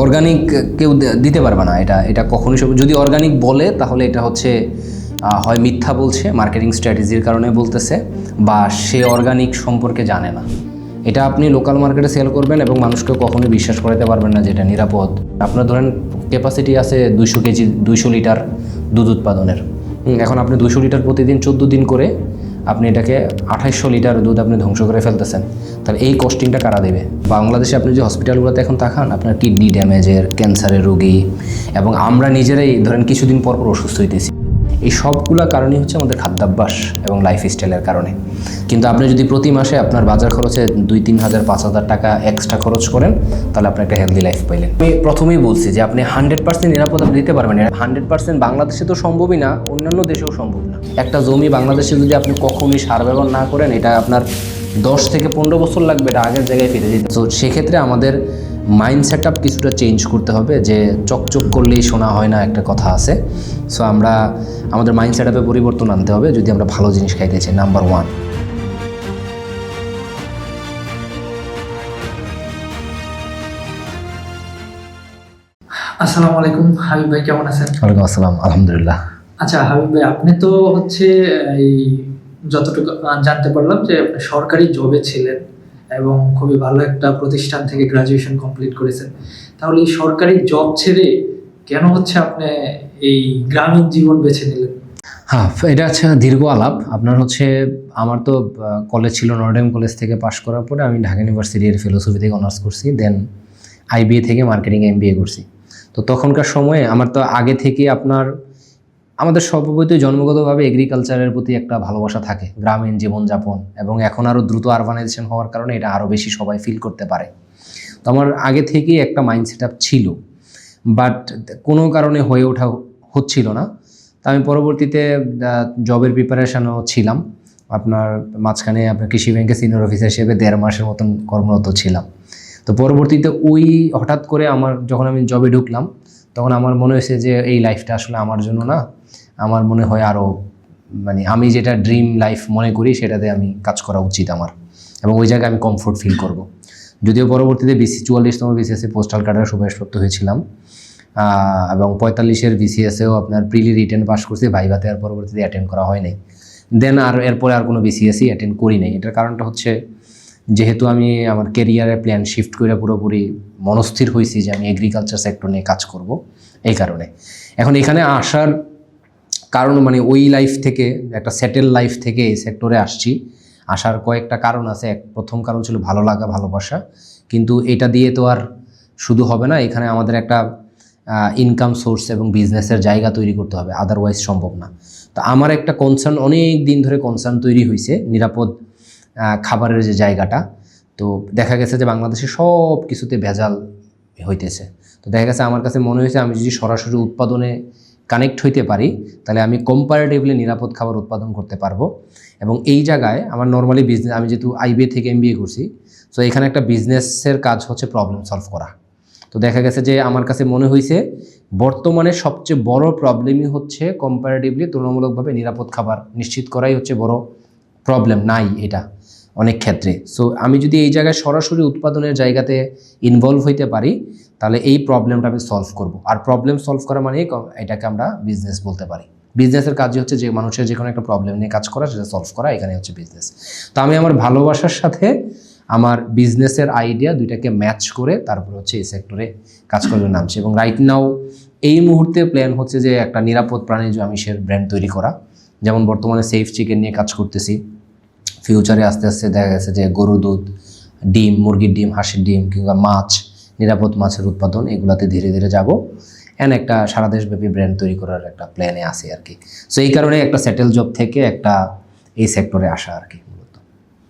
Organic কেউ দিতে পারবে না, এটা কখনোই যদি অর্গানিক বলে তাহলে এটা হচ্ছে হয় মিথ্যা বলছে, মার্কেটিং স্ট্র্যাটেজির কারণে বলতেছে, বা সে অর্গানিক সম্পর্কে জানে না। এটা আপনি লোকাল মার্কেটে সেল করবেন এবং মানুষকে কখনোই বিশ্বাস করাতে পারবেন না যে এটা নিরাপদ। আপনার ধরেন ক্যাপাসিটি আছে 200 কেজি 200 লিটার দুধ উৎপাদনের। এখন আপনি 200 লিটার প্রতিদিন 14 দিন করে আপনি এটাকে 2800 লিটার দুধ আপনি ধ্বংস করে ফেলতেছেন, তাহলে এই কস্টিংটা কারা দেবে? বাংলাদেশে আপনি যে হসপিটালগুলোতে এখন তাকান, আপনার কিডনি ড্যামেজের, ক্যান্সারের রোগী, এবং আমরা নিজেরাই ধরেন কিছুদিন পর অসুস্থ হইতেছি। এই সবগুলো কারণই হচ্ছে আমাদের খাদ্যাভ্যাস এবং লাইফস্টাইলের কারণে। কিন্তু আপনি যদি প্রতি মাসে আপনার বাজার খরচে 2-3 হাজার 5,000 টাকা এক্সট্রা খরচ করেন, তাহলে আপনি একটা হেলদি লাইফ পাইলেন। আমি প্রথমেই বলছি যে আপনি 100% নিরাপদ দিতে পারবেন না। 100% বাংলাদেশে তো সম্ভবই না, অন্যান্য দেশেও সম্ভব না। একটা জমি বাংলাদেশে যদি আপনি কখনোই সার ব্যবহার না করেন, এটা আপনার 10 থেকে 15 বছর লাগবে এটা আগের জায়গায় ফিরে যেতে। তো সেক্ষেত্রে আমাদের মাইন্ড সেট আপ কিছুটা চেঞ্জ করতে হবে, যে চকচক করলেই শোনা হয় না, একটা কথা আছে। সো আমরা আমাদের মাইন্ড সেট আপে পরিবর্তন আনতে হবে যদি আমরা ভালো জিনিস খাইতে চাই। নাম্বার 1। আসসালামু আলাইকুম হাবিব ভাই, কেমন আছেন? ওয়ালাইকুম আসসালাম, আলহামদুলিল্লাহ। আচ্ছা হাবিব ভাই, আপনি তো হচ্ছে এই যতটুকু জানতে পারলাম যে আপনি সরকারি জবে ছিলেন এবং খুবই ভালো একটা প্রতিষ্ঠান থেকে গ্রাজুয়েশন কমপ্লিট করেছেন। তাহলে এই সরকারি জব ছেড়ে কেন হচ্ছে আপনি এই গ্রামীণ জীবন বেছে নিলেন? হ্যাঁ, এটা হচ্ছে দীর্ঘ আলাপ। আপনার হচ্ছে আমার তো কলেজ ছিল, নর্ডেম কলেজ থেকে পাশ করার পরে আমি ঢাকা ইউনিভার্সিটির ফিলোসফি থেকে অনার্স করছি, দেন আইবিএ থেকে মার্কেটিং এমবিএ করছি। তো তখনকার সময়ে আমার তো আগে থেকে আমাদের সর্বপ্রথম জন্মগতভাবে এগ্রিকালচারের প্রতি একটা ভালোবাসা থাকে, গ্রামীণ জীবনযাপন, এবং এখন আরও দ্রুত আরবানাইজেশন হওয়ার কারণে এটা আরও বেশি সবাই ফিল করতে পারে। তো আমার আগে থেকেই একটা মাইন্ড সেট আপ ছিল, বাট কোনো কারণে হয়ে ওঠা হচ্ছিল না। তো আমি পরবর্তীতে জবের প্রিপারেশনও ছিলাম। আপনার মাঝখানে আপনার কৃষি ব্যাংকে সিনিয়র অফিসার হিসেবে 1.5 মাসের মতন কর্মরত ছিলাম। তো পরবর্তীতে হঠাৎ করে যখন আমি জবে ঢুকলাম, তখন আমার মনে হয়েছে যে এই লাইফটা আসলে আমার জন্য না। আমার মনে হয় আরও আমি যেটা ড্রিম লাইফ মনে করি সেটাতে আমি কাজ করা উচিত আমার, এবং ওই জায়গায় আমি কমফোর্ট ফিল করব। যদিও পরবর্তীতে 44তম বিসিএসে পোস্টাল কার্ডের সুপারিশপ্রাপ্ত হয়েছিলাম, এবং 45-এর বিসিএসেও আপনার প্রিলি রিটেন পাস করছি, ভাইভাতে আর পরবর্তীতে অ্যাটেন্ড করা হয় নাই। দেন এরপরে আর কোনো বিসিএসই অ্যাটেন্ড করি নাই। এটার কারণটা হচ্ছে যেহেতু আমি আমার কেরিয়ারের প্ল্যান শিফট করে পুরোপুরি মনস্থির হয়েছি যে আমি এগ্রিকালচার সেক্টর নিয়ে কাজ করব, এই কারণে এখন এখানে আসার কারণ ওই লাইফ থেকে, একটা সেটেল লাইফ থেকে এই সেক্টরে আসার কয়েকটা কারণ আছে। প্রথম কারণ ছিল ভালো লাগা, ভালোবাসা। কিন্তু এটা দিয়ে তো আর শুধু হবে না, এখানে আমাদের একটা ইনকাম সোর্স এবং বিজনেসের জায়গা তৈরি করতে হবে, আদারওয়াইজ সম্ভব না। তো আমার একটা কনসার্ন, অনেক দিন ধরে কনসার্ন তৈরি হয়েছে নিরাপদ খাবারের যে জায়গাটা। তো দেখা গেছে যে বাংলাদেশে সব কিছুতে ভেজাল হইতেছে। তো দেখা গেছে আমার কাছে মনে হয়েছে আমি যদি সরাসরি উৎপাদনে কানেক্ট হইতে পারি, তাহলে আমি কম্পারেটিভলি নিরাপদ খাবার উৎপাদন করতে পারবো। এবং এই জায়গায় আমার নর্মালি বিজনেস, আমি যেহেতু আইবিএ থেকে এমবিএ করছি, সো এখানে একটা বিজনেসের কাজ হচ্ছে প্রবলেম সলভ করা। তো দেখা গেছে যে আমার কাছে মনে হয়েছে বর্তমানে সবচেয়ে বড় প্রবলেমই হচ্ছে কম্পারেটিভলি, তুলনামূলকভাবে নিরাপদ খাবার নিশ্চিত করাই হচ্ছে বড় প্রবলেম, নাই এটা অনেক ক্ষেত্রে। সো আমি যদি এই জায়গায় সরাসরি উৎপাদনের জায়গাতে ইনভলভ হইতে পারি, তাহলে এই প্রবলেমটা আমি সলভ করব। আর প্রবলেম সলভ করা মানে এটাকে আমরা বিজনেস বলতে পারি। বিজনেসের কাজই হচ্ছে যে মানুষের যে কোনো একটা প্রবলেম নিয়ে কাজ করা, সেটা সলভ করা, এখানে হচ্ছে বিজনেস। তো আমি আমার ভালোবাসার সাথে আমার বিজনেসের আইডিয়া দুইটাকে ম্যাচ করে তারপর হচ্ছে এই সেক্টরে কাজ করতে নামছি। এবং রাইট নাও এই মুহূর্তে প্ল্যান হচ্ছে যে একটা নিরাপদ প্রাণীজ আমিষের ব্র্যান্ড তৈরি করা। যেমন বর্তমানে সেফ চিকেন নিয়ে কাজ করতেছি, ফিউচারে আস্তে আস্তে দেখা গেছে যে গরু দুধ, ডিম, মুরগির ডিম, হাঁসের ডিম, কিংবা মাছ, নিরাপদ মাছের উৎপাদন, এগুলাতে ধীরে ধীরে যাব। একটা সারা দেশব্যাপী ব্র্যান্ড তৈরি করার একটা প্ল্যানে আছে আর কি। সো এই কারণে একটা সেটেল জব থেকে একটা এই সেক্টরে আসা আর কি মূলত।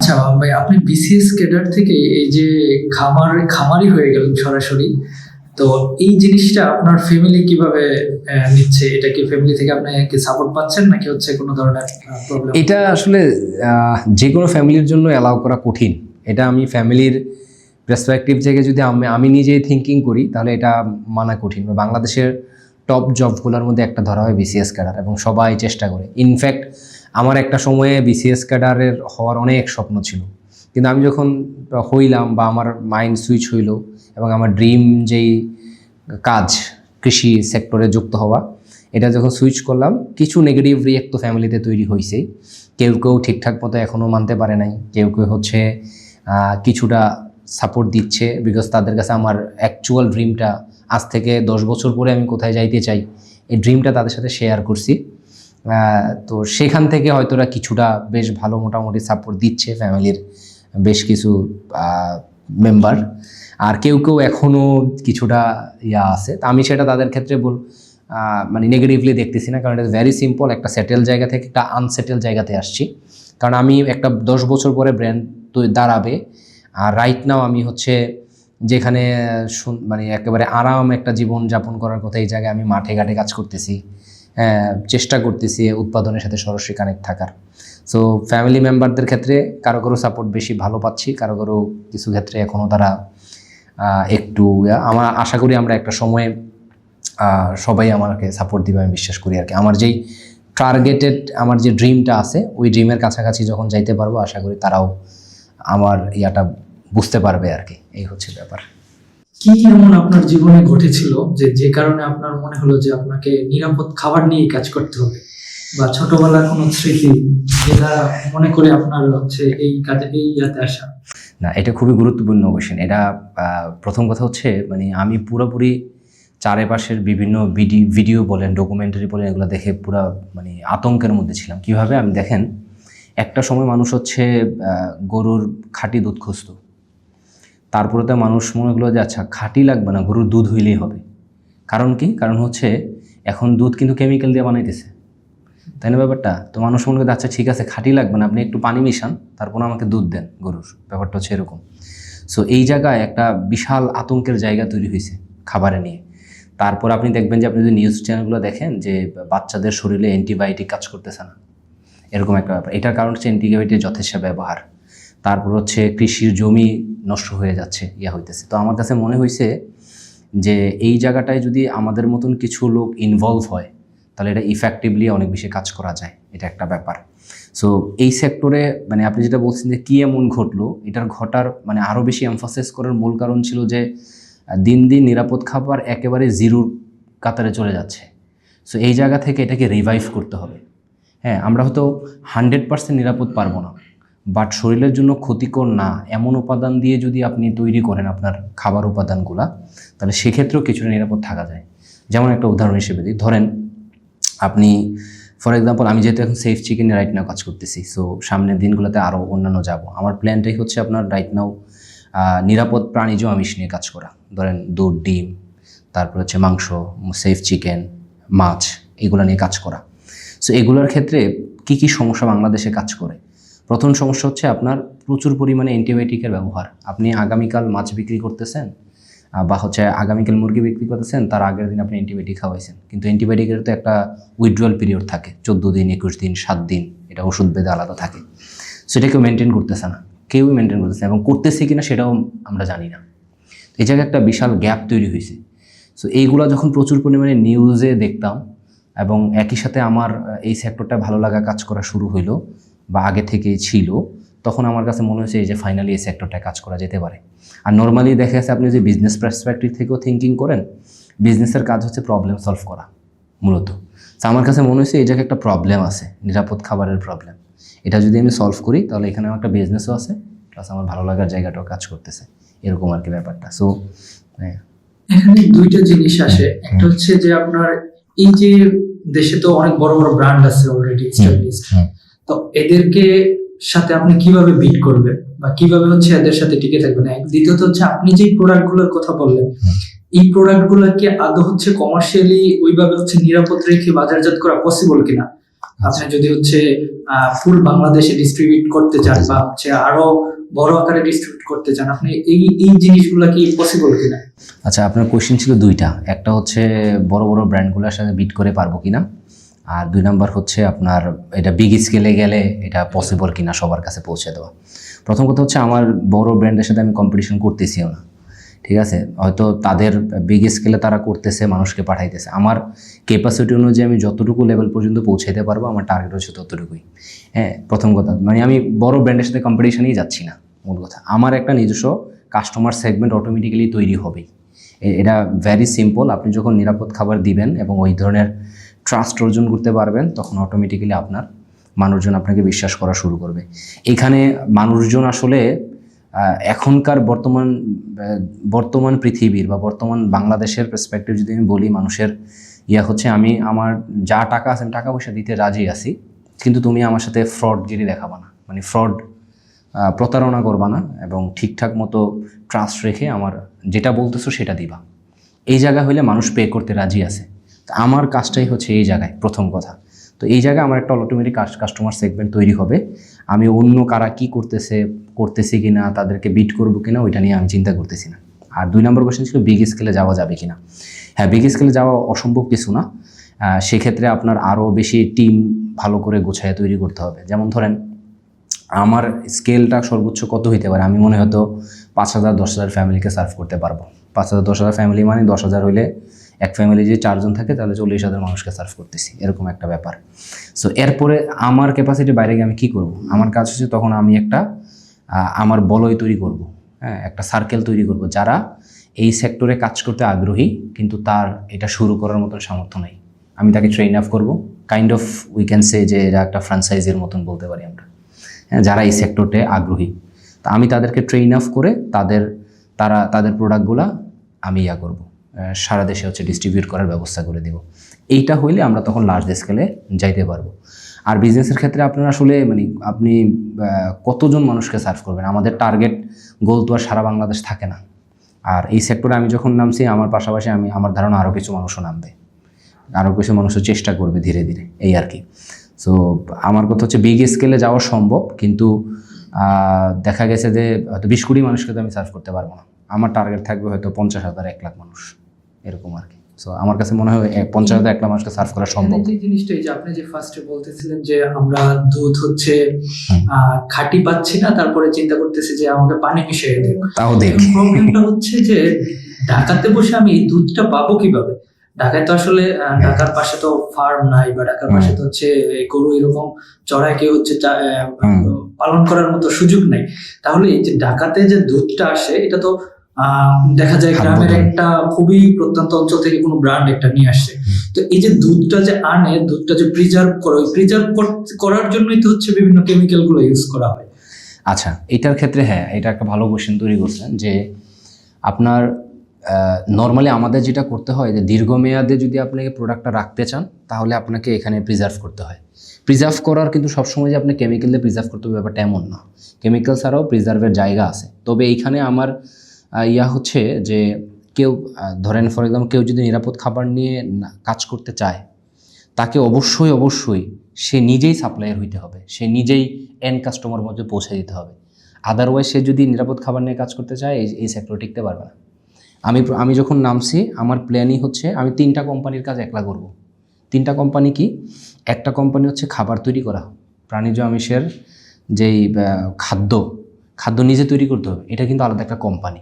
আচ্ছা ভাই, আপনি বিসিএস ক্যাডার থেকে এই যে খামারি হয়ে গেলেন সরাসরি, তো এই জিনিসটা আপনার ফ্যামিলি কিভাবে নিচ্ছে? এটা কি ফ্যামিলি থেকে আপনি কি সাপোর্ট পাচ্ছেন, নাকি হচ্ছে কোনো ধরনের প্রবলেম? এটা আসলে যে কোনো ফ্যামিলির জন্য অ্যালাউ করা কঠিন। এটা আমি ফ্যামিলির পার্সপেক্টিভ থেকে যদি আমি নিজেই থিঙ্কিং করি, তাহলে এটা মানা কঠিন। বাংলাদেশের টপ জবগুলোর মধ্যে একটা ধরা হয় বিসিএস ক্যাডার, এবং সবাই চেষ্টা করে। ইনফ্যাক্ট আমার একটা সময়ে বিসিএস ক্যাডারের হওয়ার অনেক স্বপ্ন ছিল, কিন্তু আমি যখন হইলাম বা আমার মাইন্ড সুইচ হইল এবং আমার ড্রিম যেই কাজ, কৃষি সেক্টরে যুক্ত হওয়া, এটা যখন সুইচ করলাম কিছু নেগেটিভ রিয়েক্ট তো ফ্যামিলিতে তৈরি হয়েছেই। কেউ কেউ ঠিকঠাক মতো এখনও মানতে পারে নাই, কেউ কেউ হচ্ছে কিছুটা সাপোর্ট দিচ্ছে, বিকজ তাদের কাছে আমার অ্যাকচুয়াল ড্রিমটা আজ থেকে 10 বছর পরে আমি কোথায় যাইতে চাই এই ড্রিমটা তাদের সাথে শেয়ার করছি। তো সেখান থেকে হয়তো ওরা কিছুটা বেশ ভালো মোটামুটি সাপোর্ট দিচ্ছে ফ্যামিলির বেশ কিছু মেম্বার, আর কেউ কেউ এখনও কিছুটা আছে। তো আমি সেটা তাদের ক্ষেত্রে মানে নেগেটিভলি দেখতেছি না, কারণ এটা ভেরি সিম্পল, একটা সেটেল জায়গা থেকে একটা আনসেটেল জায়গাতে আসছি। কারণ আমি একটা 10 বছর পরে ব্র্যান্ড তো দাঁড়াবে, আর রাইট নাও আমি হচ্ছে যেখানে মানে একেবারে আরাম একটা জীবন যাপন করার কথা, এই জায়গায় আমি মাঠে ঘাটে কাজ করতেছি, চেষ্টা করতেছি উৎপাদনের সাথে সরাসরি কানেক্ট থাকার। সো ফ্যামিলি মেম্বারদের ক্ষেত্রে কারো কারো সাপোর্ট বেশি ভালো পাচ্ছি, কারো কারো কিছু ক্ষেত্রে এখনও তারা একটু, আমার আশা করি আমরা একটা সময়ে সবাই আমাকে সাপোর্ট দিবে আমি বিশ্বাস করি আর কি। আমার যেই টার্গেটেড আমার যে ড্রিমটা আছে ওই ড্রিমের কাছাকাছি যখন যাইতে পারবো আশা করি তারাও আমার ইয়াটা বুঝতে পারবে আর কি। এই হচ্ছে ব্যাপার। কি এমন আপনার জীবনে ঘটেছিল যে কারণে আপনার মনে হলো যে আপনাকে নিরাপদ খাবার নিয়ে কাজ করতে হবে, বা ছোটবেলার কোনো স্মৃতি যেটা মনে করে আপনার হচ্ছে এই কাজে এই ইয়াতে আসা? না, এটা খুবই গুরুত্বপূর্ণ কোয়েশ্চেন। এটা প্রথম কথা হচ্ছে মানে আমি পুরোপুরি চারিপাশের বিভিন্ন ভিডিও বলেন, ডকুমেন্টারি বলেন, এগুলো দেখে পুরো মানে আতঙ্কের মধ্যে ছিলাম। কিভাবে? আমি দেখেন, একটা সময় মানুষ হচ্ছে গরুর খাঁটি দুধ খুঁজত, তারপরে তো মানুষ মনে করলো যে আচ্ছা খাঁটি লাগবে না, গরুর দুধ হইলেই হবে। কারণ কি? কারণ হচ্ছে এখন দুধ কিন্তু কেমিক্যাল দিয়ে বানাইতেছে, তাই না ব্যাপারটা? তো মানুষ মনে করে আচ্ছা ঠিক আছে খাঁটি লাগবে না, আপনি একটু পানি মিশান, তারপর আমাকে দুধ দেন গরুর। ব্যাপারটা হচ্ছে এরকম। সো এই জায়গায় একটা বিশাল আতঙ্কের জায়গা তৈরি হয়েছে খাবারে নিয়ে। তারপর আপনি দেখবেন যে আপনি যদি নিউজ চ্যানেলগুলো দেখেন যে বাচ্চাদের শরীরে অ্যান্টিবায়োটিক কাজ করতেছে না, এরকম একটা ব্যাপার। এটার কারণ হচ্ছে অ্যান্টিবায়োটিকের যথেষ্ট ব্যবহার। তারপর হচ্ছে কৃষির জমি নষ্ট হয়ে যাচ্ছে, হইতেছে। তো আমার কাছে মনে হয়েছে যে এই জায়গাটায় যদি আমাদের মতন কিছু লোক ইনভলভ হয় তাহলে এটা ইফেক্টিভলি অনেক বেশি কাজ করা যায়, এটা একটা ব্যাপার। সো এই সেক্টরে মানে আপনি যেটা বলছেন যে কী এমন ঘটলো, এটার ঘটার মানে আরও বেশি এমফাসিস করার মূল কারণ ছিল যে দিন দিন নিরাপদ খাবার একেবারে জিরোর কাতারে চলে যাচ্ছে। সো এই জায়গা থেকে এটাকে রিভাইভ করতে হবে। হ্যাঁ, আমরা হয়তো 100% নিরাপদ পারবো না, বাট শরীরের জন্য ক্ষতিকর না এমন উপাদান দিয়ে যদি আপনি তৈরি করেন আপনার খাবার উপাদানগুলা, তাহলে সেক্ষেত্রেও কিছুটা নিরাপদ থাকা যায়। যেমন একটা উদাহরণ হিসেবে দিই, ধরেন আপনি ফর এক্সাম্পল, আমি যেহেতু এখন সেফ চিকেনে রাইট নাও কাজ করতেছি, সো সামনের দিনগুলোতে আরও অন্যান্য যাব। আমার প্ল্যানটাই হচ্ছে আপনার রাইট নাও নিরাপদ প্রাণীজ আমিষ নিয়ে কাজ করা। ধরেন দুধ, ডিম, তারপর হচ্ছে মাংস, সেফ চিকেন, মাছ, এগুলো নিয়ে কাজ করা। সো এগুলোর ক্ষেত্রে কি কি সমস্যা বাংলাদেশে কাজ করে? প্রথম সমস্যা হচ্ছে আপনার প্রচুর পরিমাণে অ্যান্টিবায়োটিকের ব্যবহার। আপনি আগামীকাল মাছ বিক্রি করতেছেন বা হচ্ছে আগামীকাল মুরগি বিক্রি করতেছেন, তার আগের দিন আপনি অ্যান্টিবায়োটিক খাওয়াইছেন, কিন্তু অ্যান্টিবায়োটিকের তো একটা উইথড্রয়াল পিরিয়ড থাকে, 14 দিন, 21 দিন, 7 দিন, এটা ওষুধ ভেদে আলাদা থাকে। সেটা কেউ মেনটেন করতেছে না, কেউই মেনটেন করতেছে না, এবং করতেছে কিনা সেটাও আমরা জানি না। এই জায়গায় একটা বিশাল গ্যাপ তৈরি হয়েছে। সো এইগুলো যখন প্রচুর পরিমাণে নিউজে দেখতাম এবং একই সাথে আমার এই সেক্টরটা ভালো লাগা কাজ করা শুরু হইলো বা আগে থেকেই ছিল, তখন আমার কাছে মনে হয়েছে যে ফাইনালি এই সেক্টরটায় কাজ করা যেতে পারে। আর নর্মালি দেখা যাচ্ছে আপনি যে বিজনেস পার্সপেক্টিভ থেকেও থিঙ্কিং করেন, বিজনেসের কাজ হচ্ছে প্রবলেম সলভ করা মূলত। তো আমার কাছে মনে হয়েছে এই জায়গায় একটা প্রবলেম আছে, নিরাপদ খাবারের প্রবলেম। এটা যদি আমি সলভ করি তাহলে এখানে আমার একটা বিজনেসও আছে, প্লাস আমার ভালো লাগার জায়গাটাও কাজ করতেছে, এরকম আর কি ব্যাপারটা। সো এখানে দুইটা জিনিস আসে। একটা হচ্ছে যে আপনার এই যে দেশে তো অনেক বড় বড় ব্র্যান্ড আছে অলরেডি এস্টাবলিশড, তো এদেরকে সাথে আপনি কিভাবে বিট করবেন বা কিভাবে হচ্ছে এদের সাথে টিকে থাকবেন? দ্বিতীয়ত হচ্ছে আপনি যে প্রোডাক্টগুলোর কথা বললেন, এই প্রোডাক্টগুলো কি আদৌ হচ্ছে কমার্শিয়ালি ওইভাবে হচ্ছে নিরাপদ রেখে বাজারজাত করা পসিবল কিনা? আপনি যদি হচ্ছে ফুল বাংলাদেশে ডিস্ট্রিবিউট করতে চান বা হচ্ছে আরো বড় আকারে ডিস্ট্রিবিউট করতে চান, আপনি এই জিনিসগুলো কি পসিবল কিনা? আচ্ছা, আপনার কোয়েশ্চেন ছিল দুইটা, একটা হচ্ছে বড় বড় ব্র্যান্ডগুলোর সাথে বিট করে পারবো কিনা, আর 2 নাম্বার হচ্ছে আপনার এটা বিগ স্কেলে গেলে এটা পসিবল কিনা সবার কাছে পৌঁছে দেওয়া। প্রথম কথা হচ্ছে আমার বড় ব্র্যান্ডের সাথে আমি কম্পিটিশন করতেছিও না, ঠিক আছে? হয়তো তাদের বিগ স্কেলে তারা করতেছে, মানুষকে পাঠাইতেছে। আমার ক্যাপাসিটি অনুযায়ী আমি যতটুকু লেভেল পর্যন্ত পৌঁছাইতে পারবো, আমার টার্গেট হচ্ছে ততটুকুই। হ্যাঁ, প্রথম কথা মানে আমি বড় ব্র্যান্ডের সাথে কম্পিটিশনেই যাচ্ছি না। মূল কথা আমার একটা নিজস্ব কাস্টমার সেগমেন্ট অটোমেটিক্যালি তৈরি হবেই, এটা ভেরি সিম্পল। আপনি যখন নিরাপদ খাবার দিবেন এবং ওই ধরনের ট্রাস্ট অর্জন করতে পারবেন, তখন অটোমেটিক্যালি আপনার মানুষজন আপনাকে বিশ্বাস করা শুরু করবে। এখানে মানুষজন আসলে এখনকার বর্তমান পৃথিবীর বা বর্তমান বাংলাদেশের পার্সপেক্টিভ যদি আমি বলি, মানুষের হচ্ছে আমি আমার যা টাকা আছে টাকা পয়সা দিতে রাজি আছি, কিন্তু তুমি আমার সাথে ফ্রডগিরি দেখাবা না, মানে প্রতারণা করবা না এবং ঠিকঠাক মতো ট্রাস্ট রেখে আমার যেটা বলতেছো সেটা দিবা। এই জায়গা হলে মানুষ পে করতে রাজি আছে। তো আমার কাজটাই হচ্ছে এই জায়গায় প্রথম কথা। তো এই জায়গায় আমার একটা অটোমেটিক কাস্টমার সেগমেন্ট তৈরি হবে। আমি অন্য কারা কী করতেছি কিনা, তাদেরকে বিট করবো কিনা, ওইটা নিয়ে আমি চিন্তা করতেছি না। আর 2 নম্বর কোয়েশ্চেন ছিল বিগ স্কেলে যাওয়া যাবে কিনা। হ্যাঁ, বিগ স্কেলে যাওয়া অসম্ভব কিছু না। সেক্ষেত্রে আপনার আরও বেশি টিম ভালো করে গোছায় তৈরি করতে হবে। যেমন ধরেন আমার স্কেলটা সর্বোচ্চ কত হইতে পারে, আমি মনে হয়তো 5,000 10,000 ফ্যামিলিকে সার্ভ করতে পারবো। 5,000 10,000 ফ্যামিলি মানে 10,000 হইলে এক ফ্যামিলি যদি 4 জন থাকে তাহলে 40,000 মানুষকে সার্ভ করতেছি, এরকম একটা ব্যাপার। সো এরপরে আমার ক্যাপাসিটি বাইরে গিয়ে আমি কী করব? আমার কাজ হচ্ছে তখন আমি একটা আমার বলয় তৈরি করব, হ্যাঁ, একটা সার্কেল তৈরি করব যারা এই সেক্টরে কাজ করতে আগ্রহী কিন্তু তার এটা শুরু করার মতন সামর্থ্য নাই। আমি তাকে ট্রেন আপ করব, kind of we can say যে এটা একটা ফ্র্যাঞ্চাইজির মতন বলতে পারি আমরা, হ্যাঁ, যারা এই সেক্টরতে আগ্রহী। তা আমি তাদেরকে ট্রেন আপ করে তাদের প্রোডাক্টগুলা আমি করব, সারা দেশে হচ্ছে ডিস্ট্রিবিউট করার ব্যবস্থা করে দেব। এইটা হইলে আমরা তখন লার্জ স্কেলে যাইতে পারবো। আর বিজনেসের ক্ষেত্রে আপনারা আসলে মানে আপনি কতজন মানুষকে সার্ভ করবেন, আমাদের টার্গেট গোল তো আর সারা বাংলাদেশ থাকে না। আর এই সেক্টরে আমি যখন নামছি, আমার পাশাপাশি আমার ধারণা আরও কিছু মানুষও নামবে, আরও কিছু মানুষও চেষ্টা করবে ধীরে ধীরে, এই আর কি। সো আমার কথা হচ্ছে বিগ স্কেলে যাওয়া সম্ভব, কিন্তু দেখা গেছে যে হয়তো 20 কোটি মানুষকে তো আমি সার্ভ করতে পারবো না। আমার টার্গেট থাকবে হয়তো 50,000 1 লাখ মানুষ, এরকম আর কি। সো আমার কাছে মনে হয় 50,000 1 লাখ মানুষকে সার্ভ করা সম্ভব। যে জিনিসটাই যে আপনি যে ফার্স্টে বলতেছিলেন যে আমরা দুধ হচ্ছে খাঁটি পাচ্ছি না, তারপরে চিন্তা করতেছি যে আমাকে পানি মিশিয়ে দেব, তাও দেখ। প্রবলেমটা হচ্ছে যে ঢাকাতে বসে আমি এই দুধটা পাবো কিভাবে? ঢাকায় তো আসলে ঢাকার পাশে তো ফার্ম নাই, বা ঢাকার পাশে তো হচ্ছে গরু এরকম চড়ায় কেউ হচ্ছে পালন করার মতো সুযোগ নাই। তাহলে এই যে ঢাকাতে যে দুধটা আসে, এটা তো দেখা যায় গ্রামের একটা খুবই প্রত্যন্ত অঞ্চল থেকে কোনো ব্র্যান্ড একটা নিয়ে আসছে। তো এই যে দুধটা যে আনে, দুধটা যে প্রিজার্ভ করে, প্রিজার্ভ করার জন্যই তো হচ্ছে বিভিন্ন কেমিক্যাল গুলো ইউজ করা হয়। আচ্ছা, এটার ক্ষেত্রে হ্যাঁ, এটা একটা ভালো কোশ্চেন তৈরি করছেন যে আপনার নর্মালি আমাদের যেটা করতে হয় যে দীর্ঘমেয়াদে যদি আপনি প্রোডাক্টটা রাখতে চান, তাহলে আপনাকে এখানে প্রিজার্ভ করতে হয়। প্রিজার্ভ করার কিন্তু সবসময় যে আপনি কেমিক্যাল দিয়ে প্রিজার্ভ করতে হবে ব্যাপারটা এমন না, কেমিক্যাল ছাড়াও প্রিজার্ভের জায়গা আছে। তবে এইখানে আমার হচ্ছে যে কেউ ধরেন ফর এক্সাম্পল কেউ যদি নিরাপদ খাবার নিয়ে কাজ করতে চায়, তাকে অবশ্যই সে নিজেই সাপ্লায়ার হইতে হবে, সে নিজেই এন্ড কাস্টমার মধ্যে পৌঁছে দিতে হবে। আদারওয়াইজ সে যদি নিরাপদ খাবার নিয়ে কাজ করতে চায় এই সেক্টর টিকতে পারবে না। আমি যখন নামছি, আমার প্ল্যানই হচ্ছে আমি 3টা কোম্পানির কাজ একলা করব। 3টা কোম্পানি কি? একটা কোম্পানি হচ্ছে খাবার তৈরি করা, প্রাণীজ আমিষের যেই খাদ্য নিজে তৈরি করতে হবে, এটা কিন্তু আলাদা একটা কোম্পানি।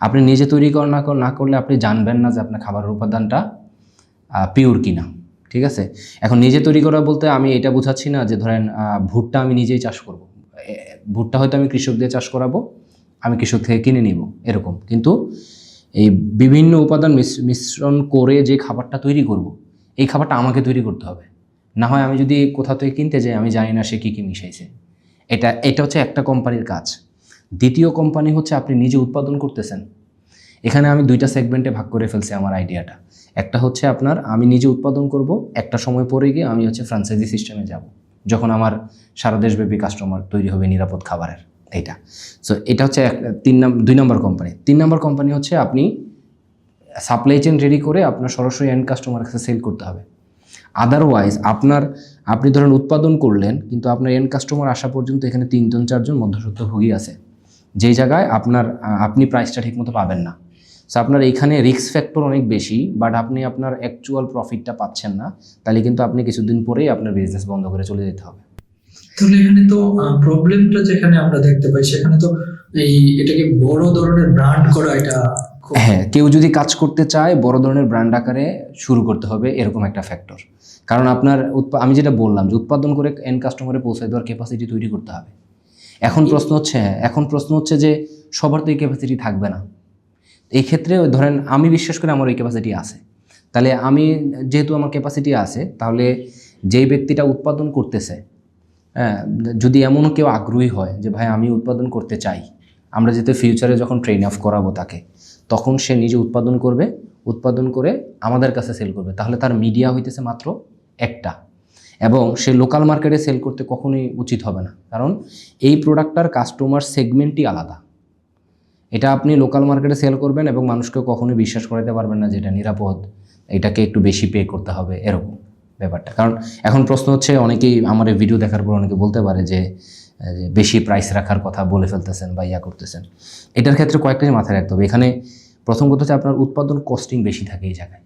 আপনি নিজে তৈরি না করলে আপনি জানবেন না যে আপনার খাবারের উপাদানটা পিওর কিনা, ঠিক আছে? এখন নিজে তৈরি করা বলতে আমি এটা বোঝাচ্ছি না যে ধরেন ভুট্টা আমি নিজেই চাষ করব। ভুট্টা হয়তো আমি কৃষক দিয়ে চাষ করাবো, আমি কৃষক থেকে কিনে নিব, এরকম। কিন্তু এই বিভিন্ন উপাদান মিশ্রণ করে যে খাবারটা তৈরি করব, এই খাবারটা আমাকে তৈরি করতে হবে। না হয় আমি যদি কোথাও থেকে কিনতে যাই, আমি জানি না সে কী মিশাইছে। এটা হচ্ছে একটা কোম্পানির কাজ। দ্বিতীয় কোম্পানি হচ্ছে আপনি নিজে উৎপাদন করতেছেন। এখানে আমি 2টা সেগমেন্টে ভাগ করে ফেলছি আমার আইডিয়াটা। একটা হচ্ছে আপনার আমি নিজে উৎপাদন করব, একটা সময় পরে গিয়ে আমি হচ্ছে ফ্র্যাঞ্চাইজি সিস্টেমে যাব, যখন আমার সারা দেশব্যাপী কাস্টমার তৈরি হবে নিরাপদ খাবারের, এইটা। সো এটা হচ্ছে 2 নম্বর কোম্পানি। 3 নম্বর কোম্পানি হচ্ছে আপনি সাপ্লাই চেইন রেডি করে আপনার সরাসরি এন্ড কাস্টমার কাছে সেল করতে হবে। আদারওয়াইজ আপনি ধরেন উৎপাদন করলেন, কিন্তু আপনার এন্ড কাস্টমার আসা পর্যন্ত এখানে 3জন 4জন মধ্যস্বত্বভোগী আছে, যেই জায়গায় আপনি প্রাইসটা ঠিকমতো পাবেন না। সো আপনার এখানে রিস্ক ফ্যাক্টর অনেক বেশি, বাট আপনি আপনার অ্যাকচুয়াল প্রফিটটা পাচ্ছেন না। তাহলে কিন্তু আপনি কিছুদিন পরেই আপনার বিজনেস বন্ধ করে চলে যেতে হবে। তাহলে এখানে তো প্রবলেমটা যেখানে আমরা দেখতে পাই, সেখানে তো এটাকে বড় ধরনের ব্র্যান্ড করা, এটা হ্যাঁ, কেউ যদি কাজ করতে চায় বড় ধরনের ব্র্যান্ড আকারে শুরু করতে হবে, এরকম একটা ফ্যাক্টর। কারণ আপনার আমি যেটা বললাম যে উৎপাদন করে এন্ড কাস্টমারে পৌঁছে দেওয়ার ক্যাপাসিটি তৈরি করতে হবে। এখন প্রশ্ন হচ্ছে যে সবার তো এই ক্যাপাসিটি থাকবে না। এই ক্ষেত্রে ধরেন আমি বিশ্বাস করি আমার ওই ক্যাপাসিটি আছে, তাহলে আমি যেহেতু আমার ক্যাপাসিটি আছে, তাহলে যেই ব্যক্তিটা উৎপাদন করতেছে, হ্যাঁ, যদি এমনও কেউ আগ্রহী হয় যে ভাই আমি উৎপাদন করতে চাই, আমরা যেহেতু ফিউচারে যখন ট্রেন অফ করাবো তাকে, তখন সে নিজে উৎপাদন করবে, উৎপাদন করে আমাদের কাছে সেল করবে, তাহলে তার মিডিয়া হইতেছে মাত্র একটা, এবং সে লোকাল মার্কেটে সেল করতে কখনোই উচিত হবে না, কারণ এই প্রোডাক্টটার কাস্টমার সেগমেন্টই আলাদা। এটা আপনি লোকাল মার্কেটে সেল করবেন এবং মানুষকে কখনোই বিশ্বাস করাতে পারবেন না যে এটা নিরাপদ, এটাকে একটু বেশি পে করতে হবে, এরকম ব্যাপারটা। কারণ এখন প্রশ্ন হচ্ছে, অনেকেই আমার এই ভিডিও দেখার পর অনেকে বলতে পারে যে বেশি প্রাইস রাখার কথা বলে ফেলতেছেন বা ইয়া করতেছেন। এটার ক্ষেত্রে কয়েকটা মাথায় রাখতে হবে। এখানে প্রথম কথা হচ্ছে আপনার উৎপাদন কস্টিং বেশি থাকে এই জায়গায়।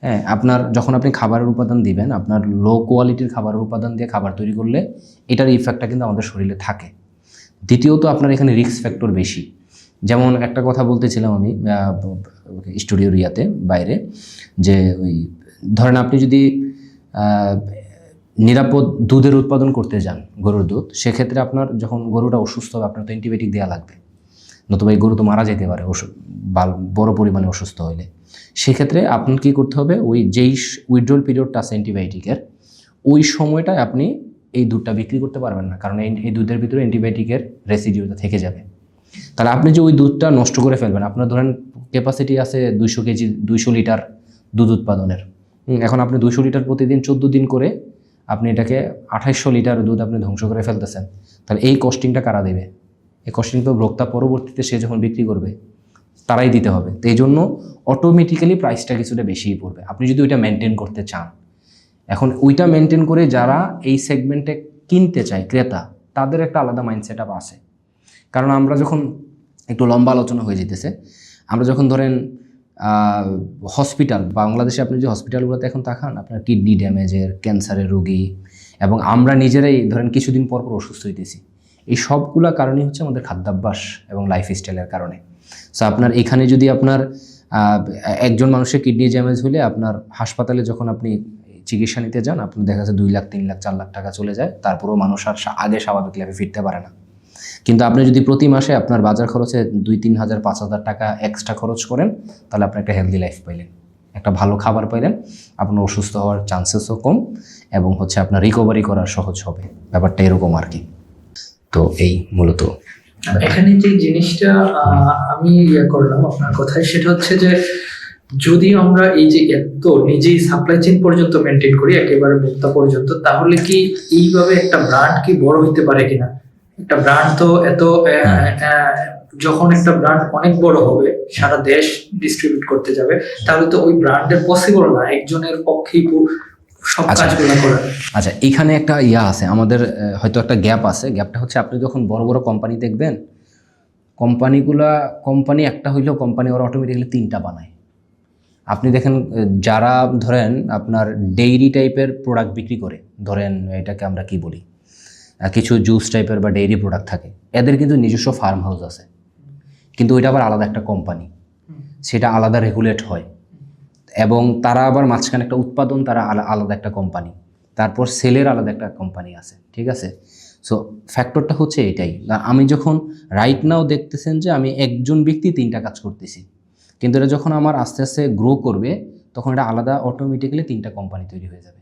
হ্যাঁ, আপনার যখন আপনি খাবারের উপাদান দিবেন, আপনার লো কোয়ালিটির খাবারের উপাদান দিয়ে খাবার তৈরি করলে এটার ইফেক্টটা কিন্তু আমাদের শরীরে থাকে। দ্বিতীয়ত আপনার এখানে রিস্ক ফ্যাক্টর বেশি। যেমন একটা কথা বলতেছিলাম আমি স্টুডিওর ইয়াতে বাইরে, যে ওই ধরেন আপনি যদি নিরাপদ দুধের উৎপাদন করতে যান, গরুর দুধ, সেক্ষেত্রে আপনার যখন গরুটা অসুস্থ হবে আপনার তো অ্যান্টিবায়োটিক দেওয়া লাগবে, নতুবা এই গরু তো মারা যেতে পারে বড় পরিমাণে অসুস্থ হলে। সেক্ষেত্রে আপনার কী করতে হবে, ওই যেই উইথড্রল পিরিয়ডটা আছে অ্যান্টিবায়োটিকের, ওই সময়টায় আপনি এই দুধটা বিক্রি করতে পারবেন না, কারণ এই দুধের ভিতরে অ্যান্টিবায়োটিকের রেসিডিউটা থেকে যাবে। তাহলে আপনি যে ওই দুধটা নষ্ট করে ফেলবেন, আপনার ধরেন ক্যাপাসিটি আছে 200 কেজি 200 লিটার দুধ উৎপাদনের, এখন আপনি 200 লিটার প্রতিদিন 14 দিন করে আপনি এটাকে 2800 লিটার দুধ আপনি ধ্বংস করে ফেলতেছেন। তাহলে এই কস্টিংটা কারা দেবে? এই কস্টিং তো ভোক্তা পরবর্তীতে সে যখন বিক্রি করবে তারাই দিতে হবে। তো এই জন্য অটোমেটিক্যালি প্রাইসটা কিছুটা বেশিই পড়বে আপনি যদি ওইটা মেনটেন করতে চান। এখন ওইটা মেনটেন করে যারা এই সেগমেন্টে কিনতে চায় ক্রেতা, তাদের একটা আলাদা মাইন্ডসেট আপ আছে। কারণ আমরা যখন একটু লম্বা আলোচনা হয়ে যেতেছে, আমরা যখন ধরেন হসপিটাল, বাংলাদেশে আপনি যে হসপিটালগুলোতে এখন তাকান, আপনার কিডনি ড্যামেজের, ক্যান্সারের রোগী, এবং আমরা নিজেরাই ধরেন কিছুদিন পর পর অসুস্থ হইতেছি, এই সবগুলা কারণই হচ্ছে আমাদের খাদ্যাভ্যাস এবং লাইফস্টাইলের কারণে। সো আপনার এখানে যদি আপনার একজন মানুষের কিডনি ড্যামেজ হলে আপনার হাসপাতালে যখন আপনি চিকিৎসা নিতে যান, আপনি দেখা যাচ্ছে 2 লাখ 3 লাখ 4 লাখ টাকা চলে যায়, তারপরেও মানুষ আর আগে স্বাভাবিক লাইফে ফিরতে পারে না। কিন্তু আপনি যদি প্রতি মাসে আপনার বাজার খরচে 2-3 হাজার 5 হাজার টাকা এক্সট্রা খরচ করেন, তাহলে আপনি একটা হেলদি লাইফ পাইলেন, একটা ভালো খাবার পাইলেন, আপনার অসুস্থ হওয়ার চান্সেসও কম, এবং হচ্ছে আপনার রিকভারি করা সহজ হবে। ব্যাপারটা এরকম আর কি। তো এই মূলত এখানে যে জিনিসটা আমি করলাম আপনার কথায়, সেটা হচ্ছে যে যদি আমরা এই যে এত নিজেই সাপ্লাই চেইন পর্যন্ত মেনটেন করি একেবারে ভোক্তা পর্যন্ত, তাহলে কি এইভাবে একটা ব্র্যান্ড কি বড় হইতে পারে কিনা? একটা ব্র্যান্ড তো এত যখন একটা ব্র্যান্ড অনেক বড় হবে, সারা দেশ ডিস্ট্রিবিউট করতে যাবে, তাহলে তো ওই ব্র্যান্ডের পসিবল না একজনের পক্ষেই সব কাজগুলো করা। আচ্ছা, এখানে একটা ইয়া আছে আমাদের, হয়তো একটা গ্যাপ আছে। গ্যাপটা হচ্ছে আপনি যখন বড় বড় কোম্পানি দেখবেন, কোম্পানি একটা হইলেও কোম্পানি ওরা অটোমেটিক্যালি 3টা বানায়। আপনি দেখেন যারা ধরেন আপনার ডেইরি টাইপের প্রোডাক্ট বিক্রি করে, ধরেন এটাকে আমরা কি বলি, কিছু জুস টাইপের বা ডেইরি প্রোডাক্ট থাকে, এদের কিন্তু নিজস্ব ফার্ম হাউস আছে, কিন্তু ওইটা আবার আলাদা একটা কোম্পানি, সেটা আলাদা রেগুলেট হয়, এবং তারা আবার মাঝখানে একটা উৎপাদন, তারা আলাদা একটা কোম্পানি, তারপর সেলের আলাদা একটা কোম্পানি আছে, ঠিক আছে? সো ফ্যাক্টরটা হচ্ছে এটাই। আমি যখন রাইট নাও দেখতেছেন যে আমি একজন ব্যক্তি 3টা কাজ করতেছি, কিন্তু এটা যখন আমার আস্তে আস্তে গ্রো করবে, তখন এটা আলাদা অটোমেটিক্যালি 3টা কোম্পানি তৈরি হয়ে যাবে।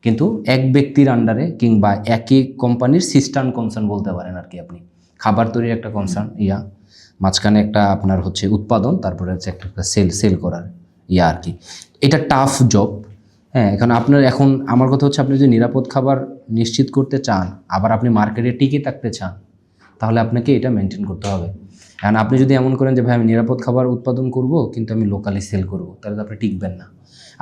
কিন্তু এক ব্যক্তির আন্ডারে কিংবা একই কোম্পানির সিস্টার্ন কনসার্ন বলতে পারেন আর কি, আপনি খাবার তৈরির একটা কনসার্ন মাঝখানে একটা আপনার হচ্ছে উৎপাদন, তারপরে হচ্ছে একটা সেল করার আর কি। এটা টাফ জব। হ্যাঁ, এখন আমার কথা হচ্ছে, আপনি যদি নিরাপদ খাবার নিশ্চিত করতে চান, আবার আপনি মার্কেটে টিকে থাকতে চান, তাহলে আপনাকে এটা মেনটেন করতে হবে। কারণ আপনি যদি এমন করেন যে ভাই আমি নিরাপদ খাবার উৎপাদন করব কিন্তু আমি লোকালি সেল করব, তাহলে তো আপনি টিকবেন না।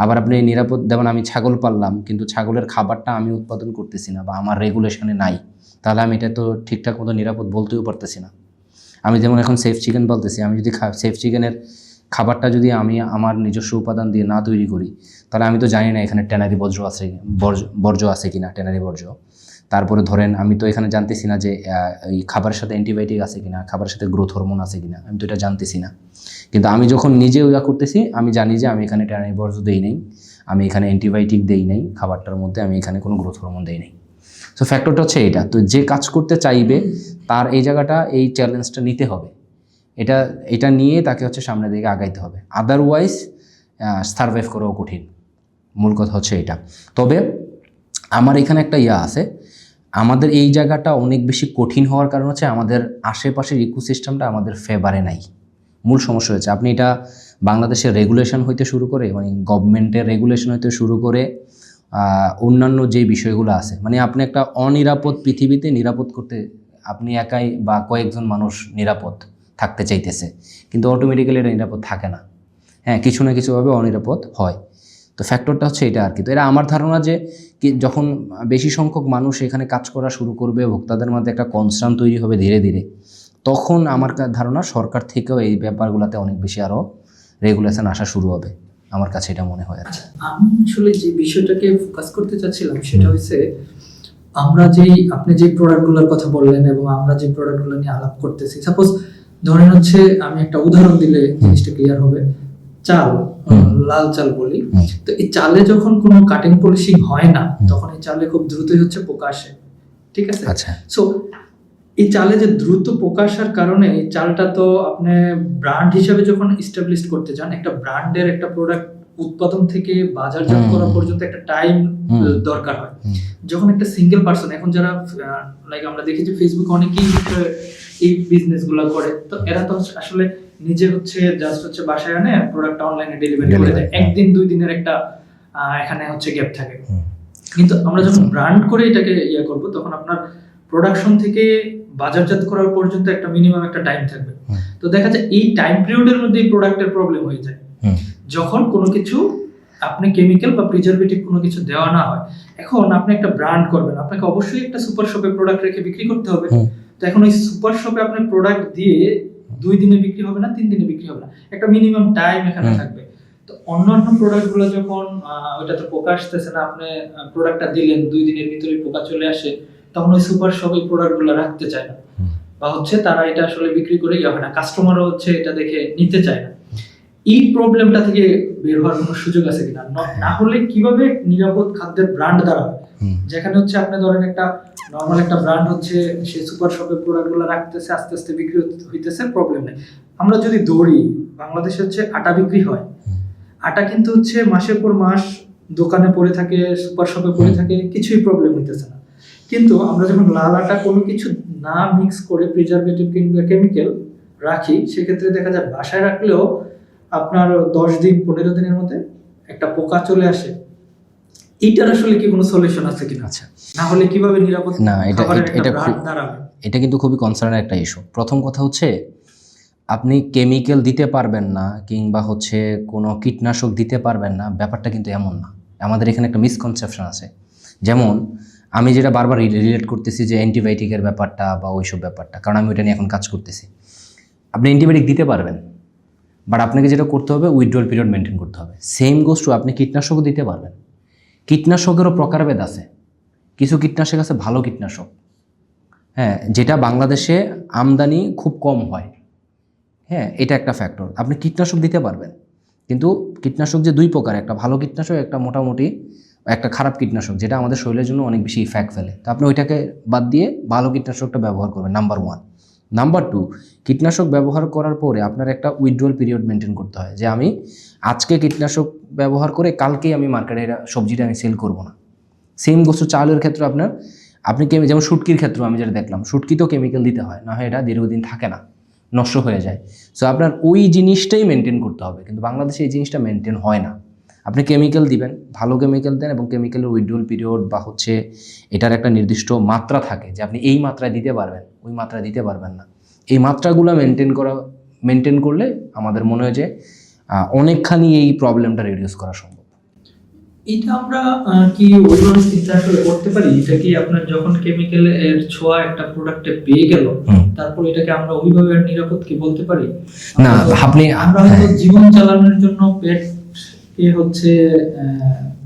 আবার আপনি নিরাপদ, যেমন আমি ছাগল পাললাম কিন্তু ছাগলের খাবারটা আমি উৎপাদন করতেছি না বা আমার রেগুলেশনে নাই, তাহলে আমি এটা তো ঠিকঠাক মতো নিরাপদ বলতেও পারতেছি না। আমি যেমন এখন সেফ চিকেন বলতেছি, আমি যদি সেফ চিকেনের খাবারটা যদি আমি আমার নিজস্ব উপাদান দিয়ে না তৈরি করি, তাহলে আমি তো জানি না এখানে ট্যানারি বর্জ্য আছে কিনা, ট্যানারি বর্জ্য। তারপরে ধরেন আমি তো এখানে জানতেছি না যে এই খাবারের সাথে অ্যান্টিবায়োটিক আছে কিনা, খাবারের সাথে গ্রোথ হরমোন আছে কিনা, আমি তো এটা জানতেছি না। কিন্তু আমি যখন নিজে ইয়া করতেছি, আমি জানি যে আমি এখানে ট্যানারি বর্জ্য দেই নাই, আমি এখানে অ্যান্টিবায়োটিক দেই নাই খাবারটার মধ্যে, আমি এখানে কোনো গ্রোথ হরমোন দেই নাই। সো ফ্যাক্টরটা হচ্ছে এটা। তো যে কাজ করতে চাইবে তার এই জায়গাটা, এই চ্যালেঞ্জটা নিতে হবে। এটা নিয়ে তাকে হচ্ছে সামনের দিকে আগাইতে হবে, আদারওয়াইজ সার্ভাইভ করাও কঠিন। মূল কথা হচ্ছে এটা। তবে আমার এখানে একটা আছে, আমাদের এই জায়গাটা অনেক বেশি কঠিন হওয়ার কারণ হচ্ছে আমাদের আশেপাশের ইকোসিস্টেমটা আমাদের ফেভারে নাই। মূল সমস্যা হচ্ছে আপনি এটা বাংলাদেশের রেগুলেশন হইতে শুরু করে, মানে গভর্নমেন্টের রেগুলেশন হইতে শুরু করে অন্যান্য যেই বিষয়গুলো আছে, মানে আপনি একটা অনিরাপদ পৃথিবীতে নিরাপদ করতে আপনি একাই বা কয়েকজন মানুষ নিরাপদ থাকতে চাইতেছে, কিন্তু অটোমেটিক্যালি এটা নিরাপদ থাকে না। হ্যাঁ, কিছু না কিছুভাবে অনিরাপদ হয়। তো ফ্যাক্টরটা হচ্ছে এটা আর কি। তো এটা আমার ধারণা যে যখন বেশি সংখ্যক মানুষ এখানে কাজ করা শুরু করবে, ভোক্তাদের মধ্যে একটা কনসার্ন তৈরি হবে ধীরে ধীরে, তখন আমার ধারণা সরকার থেকেও এই ব্যাপারগুলোতে অনেক বেশি আরও রেগুলেশন আসা শুরু হবে। আমার কাছে এটা মনে হয়। আচ্ছা, আমি আসলে যে বিষয়টাকে ফোকাস করতে চাচ্ছিলাম সেটা হচ্ছে আপনি যে প্রোডাক্টগুলোর কথা বললেন এবং আমরা যে প্রোডাক্টগুলো নিয়ে আলাপ করতেছি, সাপোজ ধরেন হচ্ছে আমি একটা উদাহরণ দিলে জিনিসটা ক্লিয়ার হবে। চাল, লাল চাল বলি, তো এই চালে যখন কোনো কাটিং পলিশিং হয় না তখন এই চালে খুব দ্রুতই হচ্ছে পোকা আসে, ঠিক আছে? আচ্ছা, সো এই চালে যে দ্রুত পোকা আসার কারণে এই চালটা তো আপনি ব্র্যান্ড হিসেবে যখন এস্টাবলিশ করতে চান, একটা ব্র্যান্ডের একটা প্রোডাক্ট উৎপাদন থেকে বাজারজাত করা পর্যন্ত একটা টাইম দরকার হয়। যখন একটা সিঙ্গেল পার্সন, এখন যারা লাইক আমরা দেখি যে ফেসবুক অনেকেই এই বিজনেস গুলো করে, তো এরা তো আসলে নিজে হচ্ছে জাস্ট হচ্ছে বাসায় আনে প্রোডাক্ট অনলাইনে ডেলিভারি করে দেয়, একদিন দুই দিনের একটা এখানে হচ্ছে গ্যাপ থাকে। কিন্তু আমরা যখন ব্র্যান্ড করে এটাকে করব, তখন আপনার প্রোডাকশন থেকে বাজারজাত করার পর্যন্ত একটা মিনিমাম একটা টাইম থাকবে। তো দেখা যায় এই টাইম পিরিয়ডের মধ্যে এই প্রোডাক্টের প্রবলেম হয়ে যায় যখন কোনো কিছু আপনি কেমিক্যাল বা প্রিজারভেটিভ কোনো কিছু দেওয়া না হয়। এখন আপনি একটা ব্র্যান্ড করবেন, আপনাকে অবশ্যই একটা সুপার শপে প্রোডাক্ট রেখে বিক্রি করতে হবে। তো এখন ওই সুপার শপে আপনি প্রোডাক্ট দিয়ে 2 দিনে বিক্রি হবে না, 3 দিনে বিক্রি হবে না, একটা মিনিমাম টাইম এখানে থাকবে। তো অন্যান্য প্রোডাক্টগুলো যখন ওইটাতে পোকা আসতেছে না, আপনি প্রোডাক্টটা দিলেন 2 দিনের ভিতরে পোকা চলে আসে, তখন ওই সুপার শপ এই প্রোডাক্টগুলো রাখতে চায় না, বা হচ্ছে তারা এটা আসলে বিক্রি করে হয় না, কাস্টমারও হচ্ছে এটা দেখে নিতে চায় না। এই প্রবলেমটা থেকে বের হওয়ার কোনো সুযোগ আছে কিনা? না হলে কিভাবে নিরাপদ খাদ্যের ব্র্যান্ড দাঁড়াবে? যেখানে হচ্ছে আপনি ধরেন একটা নরমাল একটা ব্র্যান্ড হচ্ছে সে সুপার শপে প্রোডাক্টগুলো রাখতেছে, আস্তে আস্তে বিক্রি হইতেছে, প্রবলেম নেই। আমরা যদি দৌড়ি, বাংলাদেশে হচ্ছে আটা বিক্রি হয়, আটা কিন্তু হচ্ছে মাসের পর মাস দোকানে পড়ে থাকে, সুপার শপে পড়ে থাকে, কিছুই প্রবলেম হইতেছে না। কিন্তু আমরা যখন লাল আটা কোনো কিছু না মিক্স করে প্রিজারভেটিভ কিংবা কেমিক্যাল রাখি, সেক্ষেত্রে দেখা যায় বাসায় রাখলেও আপনার 10 দিন 15 দিনের মধ্যে একটা পোকা চলে আসে। এইটার আসলে কি কোনো সলিউশন আছে কিনা? আচ্ছা, না হলে কিভাবে নিরাপদ না, এটা দাঁড়াবে? এটা কিন্তু খুবই কনসার্নের একটা ইস্যু। প্রথম কথা হচ্ছে আপনি কেমিক্যাল দিতে পারবেন না কিংবা হচ্ছে কোনো কীটনাশক দিতে পারবেন না, ব্যাপারটা কিন্তু এমন না। আমাদের এখানে একটা মিসকনসেপশন আছে। যেমন আমি যেটা বারবার রিলেট করতেছি যে অ্যান্টিবায়োটিকের ব্যাপারটা বা ওইসব ব্যাপারটা, কারণ আমি ওইটা নিয়ে এখন কাজ করতেছি। আপনি অ্যান্টিবায়োটিক দিতে পারবেন, বাট আপনাকে যেটা করতে হবে উইথড্রল পিরিয়ড মেনটেন করতে হবে। সেম গোস টু আপনি কীটনাশকও দিতে পারবেন। কীটনাশকেরও প্রকারভেদ আছে। কিছু কীটনাশক আছে ভালো কীটনাশক, হ্যাঁ, যেটা বাংলাদেশে আমদানি খুব কম হয়। হ্যাঁ, এটা একটা ফ্যাক্টর। আপনি কীটনাশক দিতে পারবেন, কিন্তু কীটনাশক যে 2 প্রকার, একটা ভালো কীটনাশক, একটা মোটামুটি একটা খারাপ কীটনাশক, যেটা আমাদের শরীরের জন্য অনেক বেশি ইফেক্ট ফেলে। তো আপনি ওইটাকে বাদ দিয়ে ভালো কীটনাশকটা ব্যবহার করবেন, নাম্বার 1। নাম্বার 2, কীটনাশক ব্যবহার করার পরে আপনার একটা উইথড্রল পিরিয়ড মেনটেন করতে হয়, যে আমি আজকে কীটনাশক ব্যবহার করে কালকেই আমি মার্কেটে সবজিটা আমি সেল করব না। সেম গোস্ত চালের ক্ষেত্রে আপনি যেমন শুটকির ক্ষেত্রে আমি যেটা দেখলাম, শুটকিতেও কেমিক্যাল দিতে হয়, না হয় এটা দীর্ঘদিন থাকে না, নষ্ট হয়ে যায়। সো আপনার ওই জিনিসটাই মেনটেন করতে হবে, কিন্তু বাংলাদেশে এই জিনিসটা মেনটেন হয় না। আপনি কেমিক্যাল দিবেন, ভালো কেমিক্যাল দেন, এবং কেমিক্যালের উইথড্রল পিরিয়ড বা হচ্ছে এটার একটা নির্দিষ্ট মাত্রা থাকে, যে আপনি এই মাত্রায় দিতে পারবেন, ওই মাত্রায় দিতে পারবেন না। এই মাত্রাগুলো মেনটেন করলে আমাদের মনে হয় যে অনেকখানি এই প্রবলেমটা রিডিউস করা সম্ভব। এটা আমরা কি ওইভাবে চিন্তা আসলে করতে পারি? এটা কি আপনার যখন কেমিক্যালের ছোঁয়া একটা প্রোডাক্টে পেয়ে গেল, তারপর এটাকে আমরা ওইভাবে নিরাপদ কি বলতে পারি? না, আমরা হয়তো জীবন চালানোর জন্য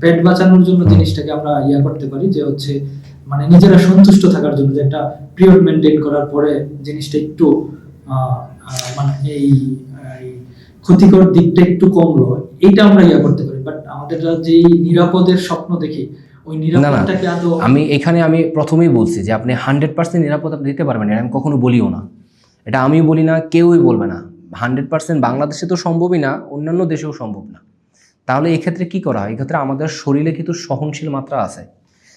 পেট বাঁচানোর জন্য জিনিসটাকে আমরা করতে পারি, যে হচ্ছে মানে নিজেরা সন্তুষ্ট থাকার জন্য, যে একটা পিরিয়ড মেনটেন করার পরে জিনিসটা একটু মানে এই ক্ষতিকর দিকটা একটু কমলো, এটা আমরা করতে পারি। বাট আমাদের যে নিরাপদের স্বপ্ন দেখি, ওই নিরাপদটাকে আমি প্রথমেই বলছি যে আপনি 100% নিরাপদ আপনি দিতে পারবেন, এটা আমি কখনো বলিও না। এটা আমি বলি না, কেউই বলবে না। 100% বাংলাদেশে তো সম্ভবই না, অন্যান্য দেশেও সম্ভব না। তাহলে এক্ষেত্রে কি করা হয়? এক্ষেত্রে আমাদের শরীরে কিন্তু সহনশীল মাত্রা আছে।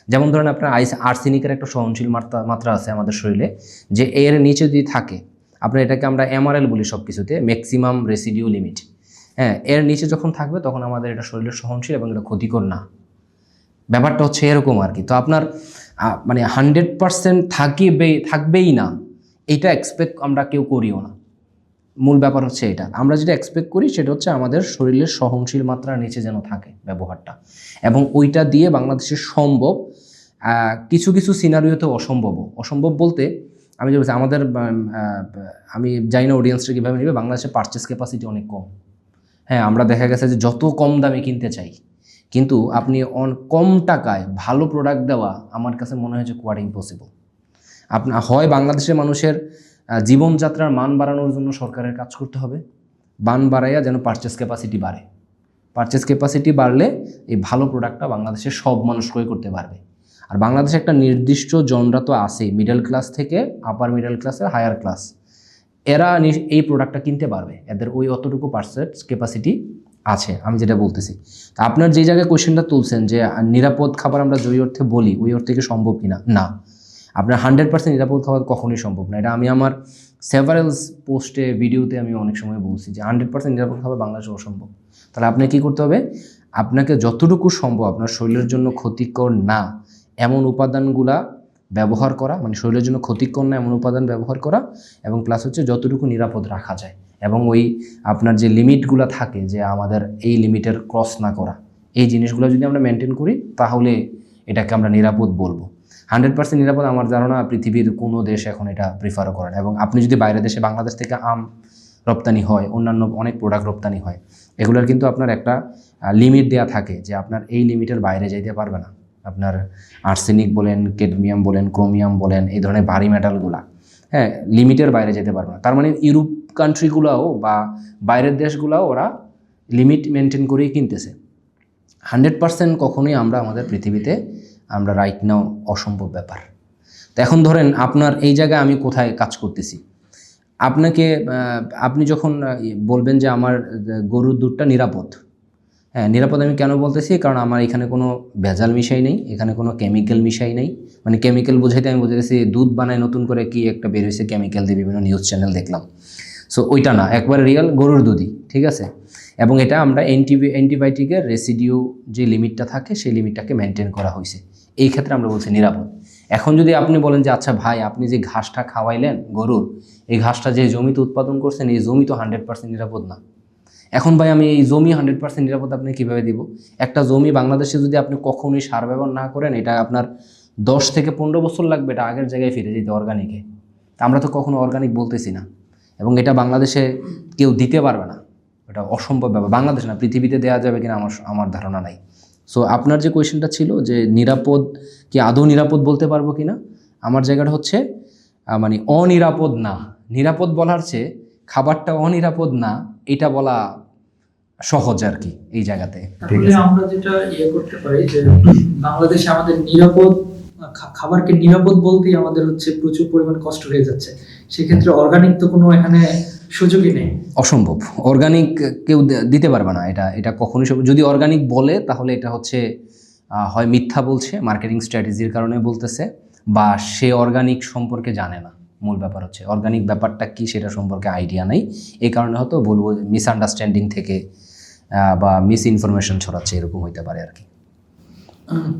যেমন ধরেন আপনার আর্সেনিকের একটা সহনশীল মাত্রা আছে আমাদের শরীরে, যে এর নিচে যদি থাকে, আপনার এটাকে আমরা এমআরএল বলি সব কিছুতে, ম্যাক্সিমাম রেসিডিউ লিমিট। হ্যাঁ, এর নিচে যখন থাকবে তখন আমাদের এটা শরীরের সহনশীল এবং এটা ক্ষতিকর না। ব্যাপারটা হচ্ছে এরকম আর কি। তো আপনার মানে 100% থাকবেই না, এইটা এক্সপেক্ট আমরা কেউ করিও না। মূল ব্যাপার হচ্ছে এটা, আমরা যেটা এক্সপেক্ট করি সেটা হচ্ছে আমাদের শরীরের সহনশীল মাত্রার নিচে যেন থাকে ব্যবহারটা, এবং ওইটা দিয়ে বাংলাদেশে সম্ভব। কিছু কিছু সিনারিওতে অসম্ভব বলতে আমি যে বলছি, আমাদের আমি জানি না অডিয়েন্সটা কীভাবে নেবে, বাংলাদেশে পারচেস ক্যাপাসিটি অনেক কম। হ্যাঁ, আমরা দেখা গেছে যে যত কম দামে কিনতে চাই, কিন্তু আপনি কম টাকায় ভালো প্রোডাক্ট দেওয়া আমার কাছে মনে হয় যে কোয়ার ইম্পসিবল। আপনার হয় বাংলাদেশের মানুষের জীবনযাত্রার মান বাড়ানোর জন্য সরকারের কাজ করতে হবে, মান বাড়াইয়া যেন পারচেস ক্যাপাসিটি বাড়ে। পারচেস ক্যাপাসিটি বাড়লে এই ভালো প্রোডাক্টটা বাংলাদেশের সব মানুষ ক্রয় করতে পারবে। আর বাংলাদেশে একটা নির্দিষ্ট জনরা তো আছেই, মিডল ক্লাস থেকে আপার মিডল ক্লাসের হায়ার ক্লাস, এরা এই প্রোডাক্টটা কিনতে পারবে, এদের ওই অতটুকু পারচেস ক্যাপাসিটি আছে। আমি যেটা বলতেছি, তা আপনার যে জায়গায় কোয়েশ্চেনটা তুলছেন যে নিরাপদ খাবার আমরা যেই অর্থে বলি ওই অর্থে কি সম্ভব কিনা, না, আপনার 100% নিরাপদ খাবার কখনোই সম্ভব না। এটা আমি আমার সেভারেলস পোস্টে ভিডিওতে আমি অনেক সময় বলছি যে 100% নিরাপদ খাবার বাংলাদেশে অসম্ভব। তাহলে আপনাকে কী করতে হবে? আপনাকে যতটুকু সম্ভব আপনার শরীরের জন্য ক্ষতিকর না এমন উপাদানগুলা ব্যবহার করা, মানে শরীরের জন্য ক্ষতিকর না এমন উপাদান ব্যবহার করা, এবং প্লাস হচ্ছে যতটুকু নিরাপদ রাখা যায়, এবং ওই আপনার যে লিমিটগুলো থাকে যে আমাদের এই লিমিটের ক্রস না করা, এই জিনিসগুলো যদি আমরা মেনটেন করি তাহলে এটাকে আমরা নিরাপদ বলবো। 100% নিরাপদ আমার ধারণা পৃথিবীর কোনো দেশ এখন এটা প্রিফারও করে না। এবং আপনি যদি বাইরের দেশে, বাংলাদেশ থেকে আম রপ্তানি হয়, অন্যান্য অনেক প্রোডাক্ট রপ্তানি হয়, এগুলোর কিন্তু আপনার একটা লিমিট দেওয়া থাকে যে আপনার এই লিমিটের বাইরে যাইতে পারবে না। আপনার আর্সেনিক বলেন, ক্যাডমিয়াম বলেন, ক্রোমিয়াম বলেন, এই ধরনের ভারী মেটালগুলা, হ্যাঁ, লিমিটের বাইরে যেতে পারবে না। তার মানে ইউরোপ কান্ট্রিগুলাও বা বাইরের দেশগুলাও ওরা লিমিট মেনটেন করেই কিনতেছে। 100% কখনোই আমরা আমাদের পৃথিবীতে আমরা রাইট নাও অসম্ভব ব্যাপার। তো এখন ধরেন আপনার এই জায়গায় আমি কোথায় কাজ করতেছি, আপনি যখন বলবেন যে আমার গরুর দুধটা নিরাপদ, হ্যাঁ নিরাপদ আমি কেন বলতেছি, কারণ আমার এখানে কোনো ভেজাল মিশাই নেই, এখানে কোনো কেমিক্যাল মিশাই নেই। মানে কেমিক্যাল বোঝাইতে আমি বুঝাইতেছি দুধ বানায় নতুন করে কি একটা বের হয়েছে কেমিক্যাল দিয়ে, বিভিন্ন নিউজ চ্যানেল দেখলাম। সো ওইটা না, একবারে রিয়েল গরুর দুধই, ঠিক আছে। এবং এটা আমরা অ্যান্টিবায়োটিকের রেসিডিউ যে লিমিটটা থাকে সেই লিমিটটাকে মেনটেন করা হয়েছে, এই ক্ষেত্রে আমরা বলছি নিরাপদ। এখন যদি আপনি বলেন যে আচ্ছা ভাই, আপনি যে ঘাসটা খাওয়াইলেন গরুর, এই ঘাসটা যে জমিতে উৎপাদন করছেন, এই জমি তো 100% নিরাপদ না। এখন ভাই আমি এই জমি 100% নিরাপদ আপনি কীভাবে দিব? একটা জমি বাংলাদেশে যদি আপনি কখনোই সার ব্যবহার না করেন, এটা আপনার 10 থেকে 15 বছর লাগবে এটা আগের জায়গায় ফিরে যেতে অর্গানিকে। আমরা তো কখনো অর্গানিক বলতেছি না, এবং এটা বাংলাদেশে কেউ দিতে পারবে না, এটা অসম্ভব ব্যাপার। বাংলাদেশ না, পৃথিবীতে দেওয়া যাবে কিনা আমার ধারণা নাই। সো আপনার যে কোয়েশ্চেনটা ছিল যে নিরাপদ কি আদৌ নিরাপদ বলতে পারবো কিনা, আমার জায়গাটা হচ্ছে মানে অনিরাপদ না। নিরাপদ বলার চেয়ে খাবারটা অনিরাপদ না এটা বলা সহজ আর কি এই জায়গাতে। তাহলে আমরা যেটা করতে পারি যে বাংলাদেশে আমাদের নিরাপদ খাবারকে নিরাপদ বলতেই আমাদের হচ্ছে প্রচুর পরিমাণ কষ্ট হয়ে যাচ্ছে। সেক্ষেত্রে অর্গানিক তো কোনো এখানে সুযোগই নেই, অসম্ভব। অর্গানিক কেউ দিতে পারবে না, এটা কখনোই সম্ভব। যদি অর্গানিক বলে তাহলে এটা হচ্ছে হয় মিথ্যা বলছে, মার্কেটিং স্ট্র্যাটেজির কারণে বলতেছে, বা সে অর্গানিক সম্পর্কে জানে না। মূল ব্যাপার হচ্ছে অর্গানিক ব্যাপারটা কি সেটা সম্পর্কে আইডিয়া নেই, এই কারণে হয়তো বলবো মিসআন্ডারস্ট্যান্ডিং থেকে বা মিস ইনফরমেশন ছড়াচ্ছে, এরকম হইতে পারে আর কি।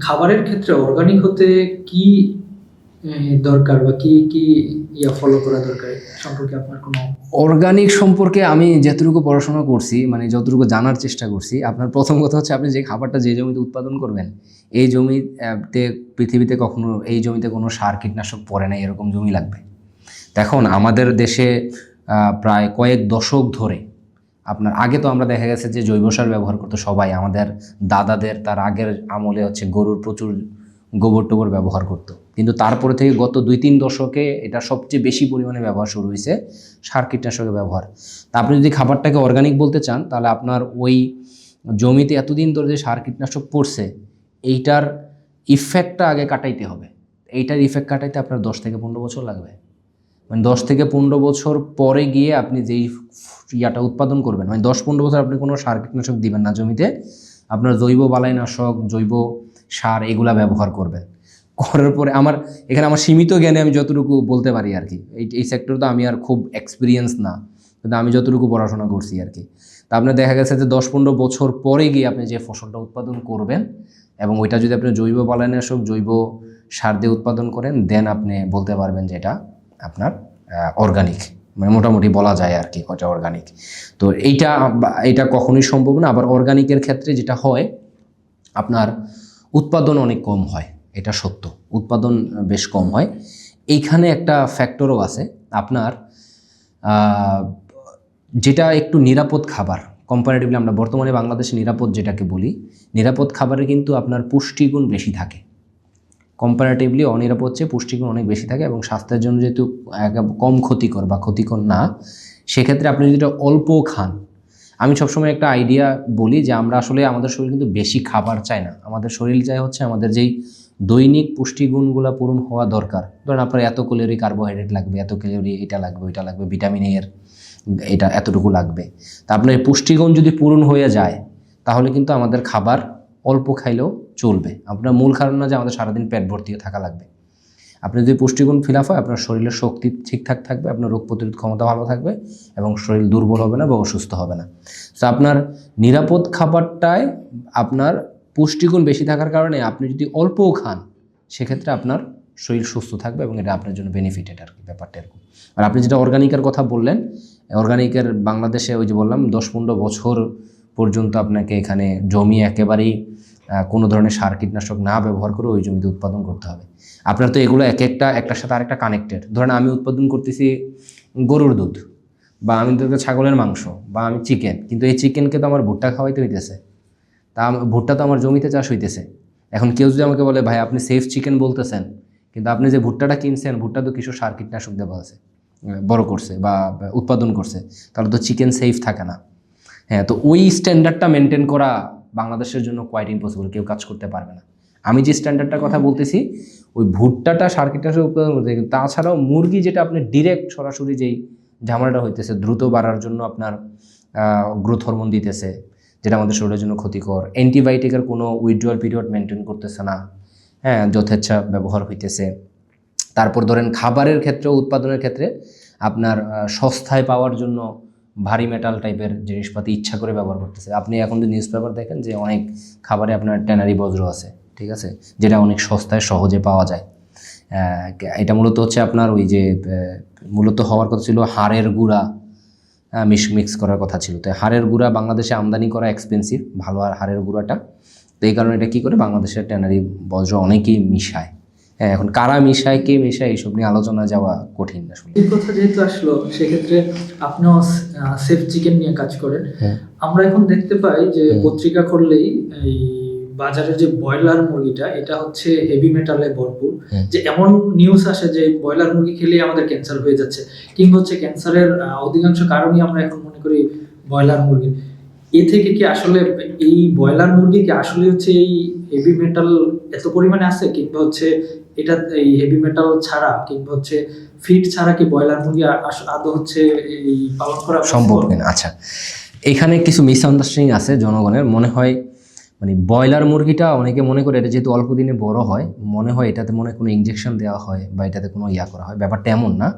খাবারের ক্ষেত্রে অর্গানিক হতে কি দরকার বা কি কি ফলো করা দরকার সম্পর্কে আপনার কোনো? অর্গানিক সম্পর্কে আমি যতটুকু পড়াশোনা করছি, মানে যতটুকু জানার চেষ্টা করছি, আপনার প্রথম কথা হচ্ছে আপনি যে খাবারটা যে জমিতে উৎপাদন করবেন, এই জমিতে পৃথিবীতে কখনো এই জমিতে কোনো সার কীটনাশক পড়ে নাই এরকম জমি লাগবে। এখন আমাদের দেশে প্রায় কয়েক দশক ধরে আপনার আগে তো আমরা দেখা গেছে যে জৈব সার ব্যবহার করতো সবাই, আমাদের দাদাদের তার আগের আমলে হচ্ছে গরুর প্রচুর গোবর টোবর ব্যবহার করতো, কিন্তু তারপরে থেকে গত 2-3 দশকে এটা সবচেয়ে বেশি পরিমাণে ব্যবহার শুরু হয়েছে সার কীটনাশকের ব্যবহার। তা আপনি যদি খাবারটাকে অর্গানিক বলতে চান তাহলে আপনার ওই জমিতে এতদিন ধরে যে সার কীটনাশক পড়ছে এইটার ইফেক্টটা আগে কাটাইতে হবে। এইটার ইফেক্ট কাটাইতে আপনার 10 থেকে 15 বছর লাগবে। মানে 10 থেকে 15 বছর পরে গিয়ে আপনি যেই ইয়াটা উৎপাদন করবেন, মানে 10-15 বছর আপনি কোনো সার কীটনাশক দিবেন না জমিতে, আপনার জৈব বালাইনাশক, জৈব সার এগুলা ব্যবহার করবেন। করার পরে এখানে আমার সীমিত জ্ঞানে আমি যতটুকু বলতে পারি আর কি, এই সেক্টরে তো আমি আর খুব এক্সপিরিয়েন্স না, কিন্তু আমি যতটুকু পড়াশোনা করছি আর কি। তা আপনার দেখা গেছে যে 10-15 বছর পরে গিয়ে আপনি যে ফসলটা উৎপাদন করবেন এবং ওইটা যদি আপনি জৈব বালাইনাশক, জৈব সার দিয়ে উৎপাদন করেন, দেন আপনি বলতে পারবেন যে এটা আপনার অর্গানিক, মানে মোটামুটি বলা যায় আর কি ওটা অর্গানিক। তো এইটা কখনোই সম্ভব না। আবার অর্গানিকের ক্ষেত্রে যেটা হয়, আপনার উৎপাদন অনেক কম হয়, এটা সত্য, উৎপাদন বেশ কম হয়। এইখানে একটা ফ্যাক্টরও আছে আপনার, যেটা একটু নিরাপদ খাবার কম্পারেটিভলি, আমরা বর্তমানে বাংলাদেশে নিরাপদ যেটাকে বলি, নিরাপদ খাবারে কিন্তু আপনার পুষ্টিগুণ বেশি থাকে, কম্পারেটিভলি অনিরাপদ চেয়ে পুষ্টিগুণ অনেক বেশি থাকে এবং স্বাস্থ্যের জন্য যেহেতু কম ক্ষতিকর বা ক্ষতিকর না, সেক্ষেত্রে আপনি যদি অল্প খান, আমি সবসময় একটা আইডিয়া বলি যে আমরা আসলে আমাদের শরীর কিন্তু বেশি খাবার চায় না, আমাদের শরীর চাই হচ্ছে আমাদের যেই দৈনিক পুষ্টিগুণগুলো পূরণ হওয়া দরকার। ধরেন আপনার এত ক্যালোরি কার্বোহাইড্রেট লাগবে, এত ক্যালোরি এটা লাগবে, ওইটা লাগবে, ভিটামিন এর এটা এতটুকু লাগবে। তা আপনার এই পুষ্টিগুণ যদি পূরণ হয়ে যায়, তাহলে কিন্তু আমাদের খাবার অল্প খাইলেও চলবে। আপনার মূল কারণ না যে আমাদের সারাদিন পেট ভর্তিও থাকা লাগবে। আপনি যদি পুষ্টিগুণ ফিল আপ হয়, আপনার শরীরের শক্তি ঠিকঠাক থাকবে, আপনার রোগ প্রতিরোধ ক্ষমতা ভালো থাকবে এবং শরীর দুর্বল হবে না বা অসুস্থ হবে না। তো আপনার নিরাপদ খাবারটায় আপনার পুষ্টিগুণ বেশি থাকার কারণে আপনি যদি অল্পও খান, সেক্ষেত্রে আপনার শরীর সুস্থ থাকবে এবং এটা আপনার জন্য বেনিফিটেড আর কি, ব্যাপারটা এরকম। আর আপনি যেটা অর্গানিকের কথা বললেন, অর্গানিকের বাংলাদেশে ওই যে বললাম 10-15 বছর পর্যন্ত আপনাকে এখানে জমি একেবারেই কোনো ধরনের সার কীটনাশক না ব্যবহার করে ওই জমিতে উৎপাদন করতে হবে। আপনার তো এগুলো একটার সাথে আরেকটা কানেক্টেড। ধরেন আমি উৎপাদন করতেছি গরুর দুধ, বা আমি তো ছাগলের মাংস, বা আমি চিকেন, কিন্তু এই চিকেনকে তো আমার ভুট্টা খাওয়াইতে হইতেছে, তা ভুট্টা তো আমার জমিতে চাষ হইতেছে। এখন কেউ যদি আমাকে বলে ভাই আপনি সেফ চিকেন বলতেছেন, কিন্তু আপনি যে ভুট্টাটা কিনছেন, ভুট্টা তো কিছু সার কীটনাশক দেওয়া আছে, বড় করছে বা উৎপাদন করছে, তাহলে তো চিকেন সেফ থাকে না। হ্যাঁ, তো ওই স্ট্যান্ডার্ডটা মেনটেন করা বাংলাদেশের জন্য কোয়াইট ইম্পসিবল, কেউ কাজ করতে পারবে না। আমি যে স্ট্যান্ডার্ডটার কথা বলতেছি, ওই ভুট্টাটা সার কীটনাশক উৎপাদন করতে, তাছাড়াও মুরগি যেটা আপনি ডিরেক্ট সরাসরি যেই ঝামেলাটা হইতেছে, দ্রুত বাড়ার জন্য আপনার গ্রোথ হরমোন দিতেছে, যেটা আমাদের শরীরের জন্য ক্ষতিকর, অ্যান্টিবায়োটিকের কোনো উইথড্রয়াল পিরিয়ড মেনটেন করতেছে না, হ্যাঁ, যথেচ্ছা ব্যবহার হইতেছে। তারপর ধরেন খাবারের ক্ষেত্রে, উৎপাদনের ক্ষেত্রে আপনার সস্তায় পাওয়ার জন্য ভারী মেটাল টাইপের জিনিসপাতি ইচ্ছা করে ব্যবহার করতেছে। আপনি এখন যদি নিউজ পেপার দেখেন যে অনেক খাবারে আপনার ট্যানারি বজ্র আছে, ঠিক আছে, যেটা অনেক সস্তায় সহজে পাওয়া যায়। এটা মূলত হচ্ছে আপনার ওই যে মূলত হওয়ার কথা ছিল হাড়ের গুঁড়া মিক্স করার কথা ছিল। তো হাড়ের গুঁড়া বাংলাদেশে আমদানি করা এক্সপেন্সিভ, ভালো আর হাড়ের গুঁড়াটা, তো এই কারণে এটা কী করে বাংলাদেশের ট্যানারি বজ্র অনেকেই মিশায়। হ্যাঁ, এখন কারা মিশায়, কে মিশায়, এইসব নিয়ে আলোচনা যাওয়া কঠিন আসলে। এই কথা যেহেতু আসলো, সেক্ষেত্রে আপনিও সেফ চিকেন নিয়ে কাজ করেন। আমরা এখন দেখতে পাই যে পত্রিকা করলেই এই বাজারের যে ব্রয়লার মুরগিটা, এটা হচ্ছে হেভি মেটালে ভরপুর। যে এমন নিউজ আসে যে ব্রয়লার মুরগি খেলেই আমাদের ক্যান্সার হয়ে যাচ্ছে, কিংবা হচ্ছে ক্যান্সারের অধিকাংশ কারণই আমরা এখন মনে করি ব্রয়লার মুরগি। এ থেকে কি আসলে এই ব্রয়লার মুরগি কি আসলে হচ্ছে এই হেভি মেটাল এত পরিমাণে আছে, কিংবা হচ্ছে এটা এই হেভি মেটাল ছাড়া কিংবা হচ্ছে ফিড ছাড়া কি ব্রয়লার মুরগি আদৌ হচ্ছে এই পালন করা সম্ভব কিনা? আচ্ছা, এখানে কিছু মিসআন্ডারস্ট্যান্ডিং আছে জনগণের, মনে হয় মানে ব্রয়লার মুরগিটা অনেকে মনে করে এটা যেহেতু অল্প দিনে বড় হয়, মনে হয় এটাতে মনে হয় কোনো ইনজেকশন দেওয়া হয় বা এটাতে কোনো করা হয়। ব্যাপারটা এমন না,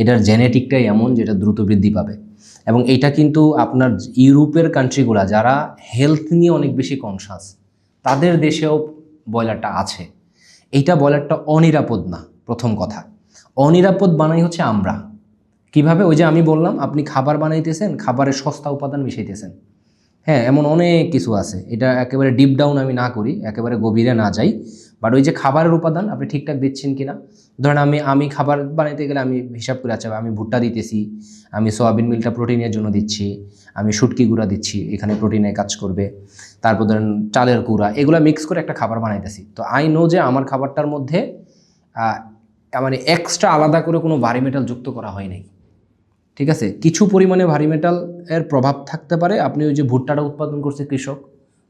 এটার জেনেটিকটাই এমন যেটা দ্রুত বৃদ্ধি পাবে। এবং এটা কিন্তু আপনার ইউরোপের কান্ট্রিগুলা যারা হেলথ নিয়ে অনেক বেশি কনসাস, তাদের দেশেও ব্রয়লারটা আছে। এইটা ব্রয়লারটা অনিরাপদ না। প্রথম কথা, অনিরাপদ বানাই হচ্ছে আমরা। কিভাবে? ওই যে আমি বললাম, আপনি খাবার বানাইতেছেন, খাবারের সস্তা উপাদান মিশাইতেছেন। হ্যাঁ, এমন অনেক কিছু আছে। এটা একেবারে ডিপ ডাউন আমি না করি, একেবারে গভীরে না যাই, বাট ওই যে খাবারের উপাদান আপনি ঠিকঠাক দিচ্ছেন কিনা। ধরেন আমি খাবার বানাইতে গেলে আমি হিসাব করে, আচ্ছা আমি ভুট্টা দিতেছি, আমি সয়াবিন মিলটা প্রোটিনের জন্য দিচ্ছি, আমি শুটকি গুঁড়া দিচ্ছি, এখানে প্রোটিনের কাজ করবে, তারপর ধরেন চালের গুঁড়া, এগুলো মিক্স করে একটা খাবার বানাইতেছি। তো আই নো যে আমার খাবারটার মধ্যে মানে এক্সট্রা আলাদা করে কোনো ভারী মেটাল যুক্ত করা হয় নাই, ঠিক আছে। কিছু পরিমাণে ভারী মেটাল এর প্রভাব থাকতে পারে। আপনি ওই যে ভুট্টাটা উৎপাদন করছে কৃষক,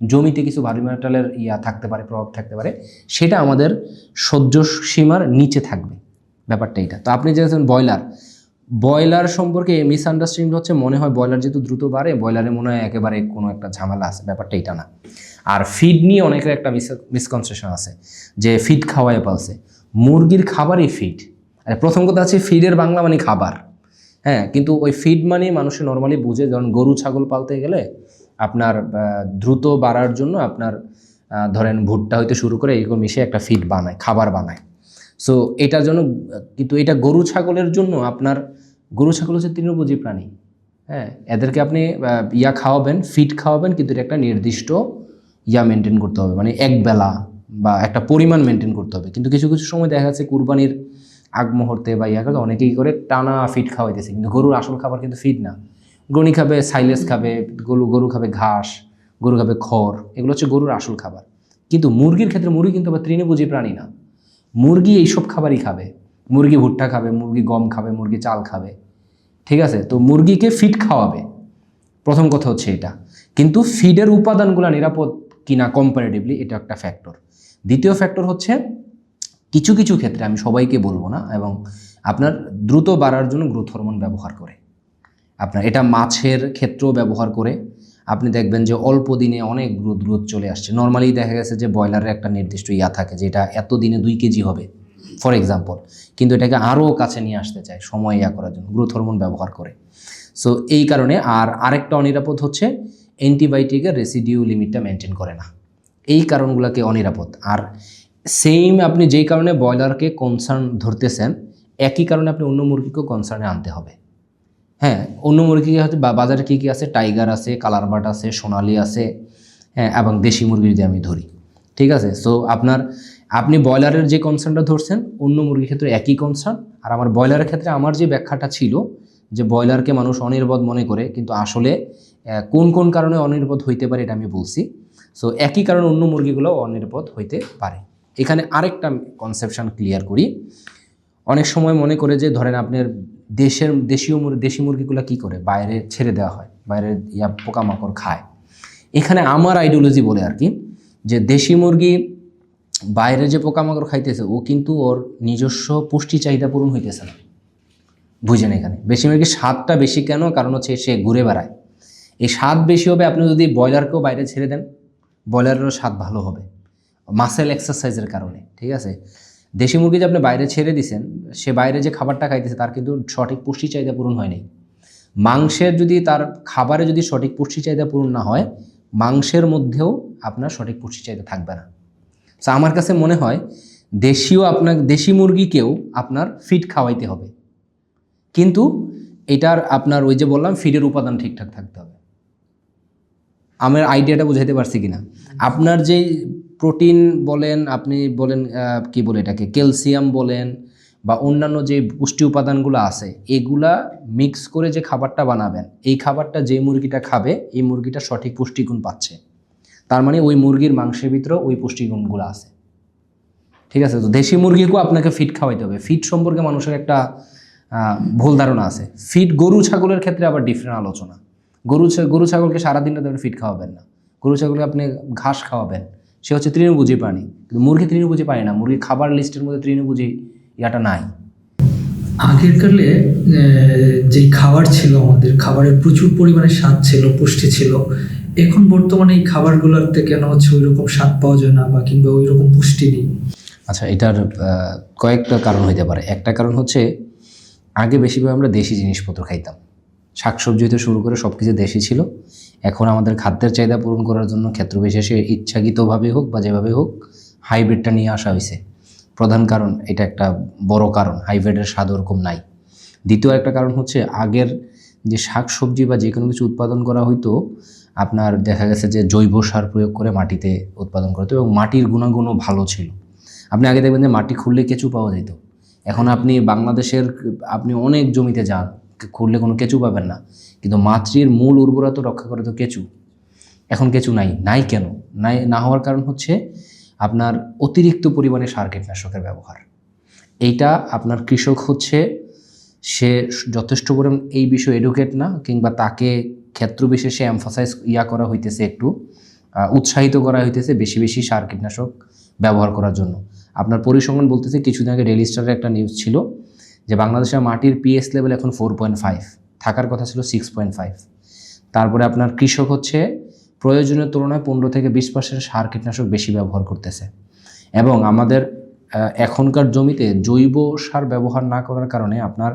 জমিতে কিছু ভারী মেটালের থাকতে পারে, প্রভাব থাকতে পারে, সেটা আমাদের সহ্য সীমার নিচে থাকবে। ব্যাপারটা এটা। তো আপনি যে ব্রয়লার সম্পর্কে মিসআন্ডারস্ট্যান্ডিং হচ্ছে মনে হয় ব্রয়লার যেহেতু দ্রুত বাড়ে, ব্রয়লারে মনে হয় একেবারে কোনো একটা ঝামেলা আছে, ব্যাপারটা এটা না। আর ফিড নিয়ে অনেকের একটা মিসকনসেপশন আছে যে ফিড খাওয়ায় পালছে, মুরগির খাবারই ফিড। আর প্রথম কথা আছে ফিডের বাংলা মানে খাবার, হ্যাঁ, কিন্তু ওই ফিড মানে মানুষ নর্মালি বুঝে, যেমন গরু ছাগল পালতে গেলে আপনার দ্রুত বাড়ার জন্য আপনার ধরেন ভুট্টা হইতে শুরু করে এগুলো মিশে একটা ফিড বানায়, খাবার বানায়। সো এটার জন্য, কিন্তু এটা গরু ছাগলের জন্য আপনার, গরু ছাগল হচ্ছে তৃণভোজী প্রাণী, হ্যাঁ, এদেরকে আপনি খাওয়াবেন, ফিড খাওয়াবেন, কিন্তু এটা একটা নির্দিষ্ট মেনটেন করতে হবে, মানে এক বেলা বা একটা পরিমাণ মেনটেন করতে হবে। কিন্তু কিছু কিছু সময় দেখা যাচ্ছে কুরবানির আগ মুহূর্তে বা করে অনেকেই করে টানা ফিড খাওয়াইতেছে, কিন্তু গরুর আসল খাবার কিন্তু ফিড না। গরু খাবে সাইলেজ খাবে, গরু খাবে ঘাস, গরু খাবে খড়, এগুলো হচ্ছে গরুর আসল খাবার। কিন্তু মুরগির ক্ষেত্রে মুরগি কিন্তু আবার তৃণভোজী প্রাণী না, মুরগি এইসব খাবারই খাবে, মুরগি ভুট্টা খাবে, মুরগি গম খাবে, মুরগি চাল খাবে, ঠিক আছে। তো মুরগিকে ফিড খাওয়াবে, প্রথম কথা হচ্ছে এটা। কিন্তু ফিডের উপাদানগুলো নিরাপদ কিনা কম্পারেটিভলি, এটা একটা ফ্যাক্টর। দ্বিতীয় ফ্যাক্টর হচ্ছে কিছু কিছু ক্ষেত্রে, আমি সবাইকে বলবো না, এবং আপনার দ্রুত বাড়ার জন্য গ্রোথ হরমোন ব্যবহার করে, আপনার এটা মাছের ক্ষেত্রেও ব্যবহার করে। আপনি দেখবেন যে অল্প দিনে অনেক গ্রোথ চলে আসছে। নর্মালি দেখা গেছে যে ব্রয়লারের একটা নির্দিষ্ট থাকে যে এটা এত দিনে 2 কেজি হবে ফর এক্সাম্পল, কিন্তু এটাকে আরও কাছে নিয়ে আসতে চায় সময় করার জন্য, গ্রোথ হরমোন ব্যবহার করে। সো এই কারণে। আর আরেকটা অনিরাপদ হচ্ছে অ্যান্টিবায়োটিকের রেসিডিউ লিমিটটা মেনটেন করে না, এই কারণগুলোকে অনিরাপদ। আর সেম আপনি যেই কারণে ব্রয়লারকে কনসার্ন ধরতেছেন, একই কারণে আপনি অন্য মুরগিকেও কনসার্নে আনতে হবে। হ্যাঁ, অন্য মুরগি হয়তো বাজারে কী কী আছে, টাইগার আছে, কালার বাট আছে, সোনালি আছে, হ্যাঁ, এবং দেশি মুরগি যদি আমি ধরি, ঠিক আছে। সো আপনি ব্রয়লারের যে কনসার্নটা ধরছেন, অন্য মুরগির ক্ষেত্রে একই কনসার্ন। আর আমার ব্রয়লারের ক্ষেত্রে আমার যে ব্যাখ্যাটা ছিল যে ব্রয়লারকে মানুষ অনিরাপদ মনে করে, কিন্তু আসলে কোন কোন কারণে অনিরাপদ হইতে পারে এটা আমি বলছি। সো একই কারণে অন্য মুরগিগুলো অনিরাপদ হইতে পারে। এখানে আরেকটা কনসেপশন ক্লিয়ার করি। অনেক সময় মনে করে যে ধরেন আপনার দেশি মুরগিগুলো কি করে, বাইরে ছেড়ে দেওয়া হয়, বাইরে পোকামাকড় খায়। এখানে আমার আইডিওলজি বলে আর কি, যে দেশি মুরগি বাইরে যে পোকামাকড় খাইতেছে, ও কিন্তু ওর নিজস্ব পুষ্টি চাহিদা পূরণ হইতেছে না, বুঝেন। এখানে বেশি মুরগির স্বাদটা বেশি কেন, কারণ হচ্ছে সে ঘুরে বেড়ায়। এই স্বাদ বেশি হবে, আপনি যদি ব্রয়লারকেও বাইরে ছেড়ে দেন, ব্রয়লারেরও স্বাদ ভালো হবে মাসেল এক্সারসাইজের কারণে, ঠিক আছে। দেশি মুরগি যে আপনি বাইরে ছেড়ে দিছেন, সে বাইরে যে খাবারটা খাইতেছে তার কিন্তু সঠিক পুষ্টি চাহিদা পূরণ হয়নি। মাংসের যদি তার খাবারে যদি সঠিক পুষ্টি চাহিদা পূরণ না হয়, মাংসের মধ্যেও আপনার সঠিক পুষ্টি চাহিদা থাকবে না। তো আমার কাছে মনে হয় দেশি মুরগিকেও আপনার ফিড খাওয়াইতে হবে, কিন্তু এটার আপনার ওই যে বললাম ফিডের উপাদান ঠিকঠাক থাকতে হবে। আমার আইডিয়াটা বুঝাইতে পারছি কিনা? আপনার যে প্রোটিন বলেন, আপনি বলেন কি বলে এটাকে, ক্যালসিয়াম বলেন, বা অন্যান্য যে পুষ্টি উপাদানগুলো আছে, এগুলা মিক্স করে যে খাবারটা বানাবেন, এই খাবারটা যে মুরগিটা খাবে, এই মুরগিটা সঠিক পুষ্টিগুণ পাচ্ছে, তার মানে ওই মুরগির মাংসের ভিতরে ওই পুষ্টিগুণগুলো আছে, ঠিক আছে। তো দেশি মুরগিকেও আপনাকে ফিড খাওয়াইতে হবে। ফিড সম্পর্কে মানুষের একটা ভুল ধারণা আছে। ফিড গরু ছাগলের ক্ষেত্রে আবার ডিফারেন্ট আলোচনা। গরু ছাগলকে সারাদিনটা আপনি ফিড খাওয়াবেন না, গরু ছাগলকে আপনি ঘাস খাওয়াবেন, সে হচ্ছে তৃণভোজী প্রাণী। কিন্তু মুরগি তৃণভোজী প্রাণী না, মুরগির খাবার লিস্টের মধ্যে তৃণভোজী নাই। আগের কালে যেই খাবার ছিল, আমাদের খাবারের প্রচুর পরিমাণে স্বাদ ছিল, পুষ্টি ছিল। এখন বর্তমানে এই খাবারগুলোতে কেন হচ্ছে ওই রকম স্বাদ পাওয়া যায় না, বা কিংবা ওই রকম পুষ্টি নেই? আচ্ছা, এটার কয়েকটা কারণ হইতে পারে। একটা কারণ হচ্ছে আগে বেশিরভাগ আমরা দেশি জিনিসপত্র খাইতাম, শাকসবজি হতে শুরু করে সব কিছু দেশি ছিল। এখন আমাদের খাদ্যের চাহিদা পূরণ করার জন্য ক্ষেত্র বিশেষে ইচ্ছাকৃতভাবে হোক বা যেভাবে হোক হাইব্রিডটা নিয়ে আসা হয়েছে। প্রধান কারণ, এটা একটা বড় কারণ, হাইব্রিডের স্বাদ ওরকম নাই। দ্বিতীয় একটা কারণ হচ্ছে আগের যে শাকসবজি বা যে কোনো কিছু উৎপাদন করা হইতো, আপনার দেখা গেছে যে জৈব সার প্রয়োগ করে মাটিতে উৎপাদন করা হতো, এবং মাটির গুণাগুণও ভালো ছিল। আপনি আগে দেখবেন যে মাটি খুঁড়লে কেঁচু পাওয়া যেত। এখন আপনি বাংলাদেশের আপনি অনেক জমিতে যান, খুঁড়লে কোনো কেঁচু পাবেন না, কিন্তু মাটির মূল উর্বরতা রক্ষা করে তো কেঁচু। এখন কেঁচু নাই কেন? না হওয়ার কারণ হচ্ছে আপনার অতিরিক্ত পরিমাণে সার কীটনাশকের ব্যবহার। এইটা আপনার কৃষক হচ্ছে সে যথেষ্ট পরিমাণ এই বিষয়ে এডুকেট না, কিংবা তাকে ক্ষেত্র বিশেষে এমফাসাইজ করা হইতেছে, একটু উৎসাহিত করা হইতেছে বেশি বেশি সার কীটনাশক ব্যবহার করার জন্য। আপনার পরিসংখ্যান বলতেছে কিছুদিন আগে ডেইলি স্টারের একটা নিউজ ছিল যে বাংলাদেশের মাটির পিএস লেভেল এখন 4.5, থাকার কথা ছিল 6.5। তারপরে আপনার কৃষক হচ্ছে প্রয়োজনের তুলনায় 15-20% সার কীটনাশক বেশি ব্যবহার করতেছে, এবং আমাদের এখনকার জমিতে জৈব সার ব্যবহার না করার কারণে আপনার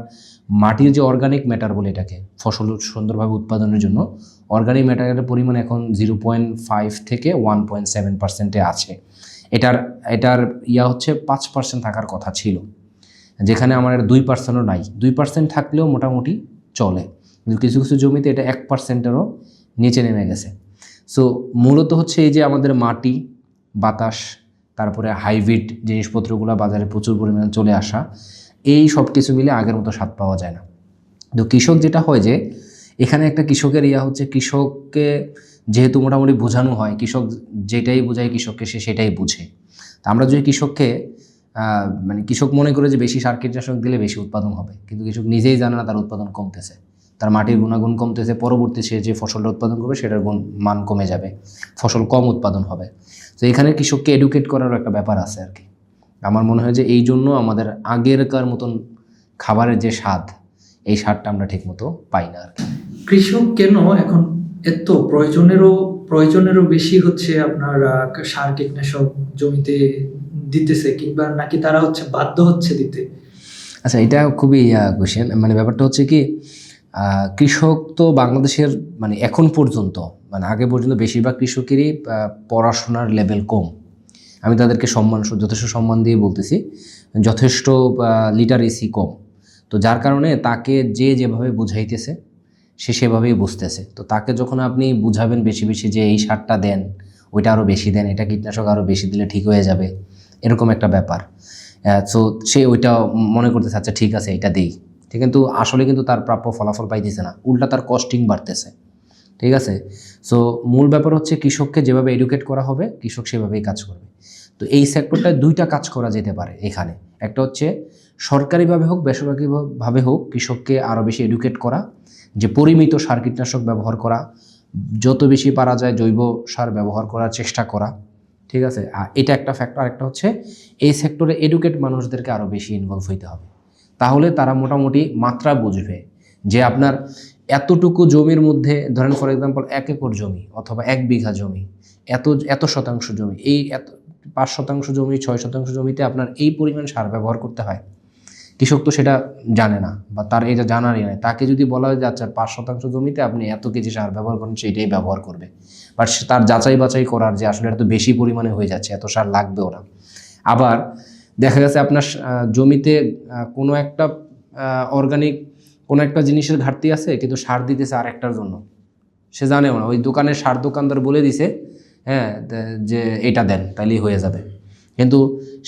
মাটির যে অর্গানিক ম্যাটার বলে এটাকে, ফসল সুন্দরভাবে উৎপাদনের জন্য অর্গানিক ম্যাটারের পরিমাণ এখন 0.5 থেকে 1.7%-এ আছে। এটার হচ্ছে 5% থাকার কথা ছিল, যেখানে আমার 2%ও নাই। 2% থাকলেও মোটামুটি চলে, কিন্তু কিছু কিছু জমিতে এটা 1%-এরও নিচে নেমে গেছে। সো মূলত হচ্ছে এই যে আমাদের মাটি, বাতাস, তারপরে হাইব্রিড জিনিসপত্রগুলো বাজারে প্রচুর পরিমাণে চলে আসা, এই সব কিছু মিলে আগের মতো স্বাদ পাওয়া যায় না। তো কৃষক যেটা হয় যে এখানে একটা কৃষকের হচ্ছে, কৃষককে যেহেতু মোটামুটি বোঝানো হয়, কৃষক যেটাই বোঝায় কৃষককে সে সেটাই বুঝে। তা আমরা যদি কৃষককে মানে কৃষক মনে করে যে বেশি সার কীটনাশক দিলে বেশি উৎপাদন হবে, কিন্তু কৃষক নিজেই জানে না তার উৎপাদন কমতেছে, তার মাটির গুণাগুণ কমতেছে, পরবর্তী সে যে ফসলটা উৎপাদন করবে সেটার মান কমে যাবে, ফসল কম উৎপাদন হবে। তো এখানে কৃষককে এডুকেট করারও একটা ব্যাপার আছে আর কি। আমার মনে হয় যে এই জন্য আমাদের আগেরকার মতন খাবারের যে স্বাদ, এই স্বাদটা আমরা ঠিকমতো পাই না আর কি। কৃষক কেন এখন এত প্রয়োজনেরও বেশি হচ্ছে আপনার সার কীটনাশক জমিতে দিতেছে, কিংবা নাকি তারা হচ্ছে বাধ্য হচ্ছে দিতে? আচ্ছা, এটা খুবই কোয়েশ্চেন। মানে ব্যাপারটা হচ্ছে কি, কৃষক তো বাংলাদেশের মানে এখন পর্যন্ত, মানে আগে পর্যন্ত বেশিরভাগ কৃষকেরই পড়াশোনার লেভেল কম। আমি তাদেরকে যথেষ্ট সম্মান দিয়ে বলতেছি, যথেষ্ট লিটারেসি কম। তো যার কারণে তাকে যেভাবে বুঝাইতেছে সে সেভাবেই বুঝতেছে। তো তাকে যখন আপনি বুঝাবেন বেশি বেশি যে এই সারটা দেন, ওইটা আরও বেশি দেন, এটা কীটনাশক আরও বেশি দিলে ঠিক হয়ে যাবে, এরকম একটা ব্যাপার। সো সে ওইটা মনে করতেছে আচ্ছা ঠিক আছে এটা দেই, ঠিক, কিন্তু আসলে কিন্তু তার প্রাপ্য ফলাফল পাইতেছে না, উল্টা তার কস্টিং বাড়তেছে। ঠিক আছে। সো মূল ব্যাপার হচ্ছে কৃষককে যেভাবে এডুকেট করা হবে কৃষক সেভাবেই কাজ করবে। তো এই সেক্টরটায় দুইটা কাজ করা যেতে পারে এখানে। একটা হচ্ছে সরকারিভাবে হোক বেসরকারিভাবে হোক কৃষককে আরও বেশি এডুকেট করা, যে পরিমিত সার কীটনাশক ব্যবহার করা, যত বেশি পারা যায় জৈব সার ব্যবহার করার চেষ্টা করা। ঠিক আছে, আর এটা একটা ফ্যাক্টর। আরেকটা হচ্ছে এই সেক্টরে এডুকেট মানুষদেরকে আরও বেশি ইনভলভ হইতে হবে, তাহলে তারা মোটামুটি মাত্রা বুঝবে যে আপনার এতটুকু জমির মধ্যে, ধরেন ফর এক্সাম্পল 1 একর জমি অথবা 1 বিঘা জমি, এত শতাংশ জমি, এই 5% জমি 6% জমিতে আপনার এই পরিমাণ সার ব্যবহার করতে হয়। কৃষক তো সেটা জানে না, বা তার এটা জানারই নাই। তাকে যদি বলা হয় যে আচ্ছা 5% জমিতে আপনি এত কেজি সার ব্যবহার করেন, সেইটাই ব্যবহার করবে। বাট তার যাচাই বাছাই করার যে আসলে এটা তো বেশি পরিমাণে হয়ে যাচ্ছে, এত সার লাগবেও না। আবার দেখা গেছে আপনার জমিতে কোনো একটা অর্গানিক কোনো একটা জিনিসের ঘাটতি আছে, কিন্তু সার দিতেছে আরেকটার জন্য, সে জানেও না। ওই দোকানের সার দোকানদার বলে দিছে হ্যাঁ যে এটা দেন তাইলেই হয়ে যাবে, কিন্তু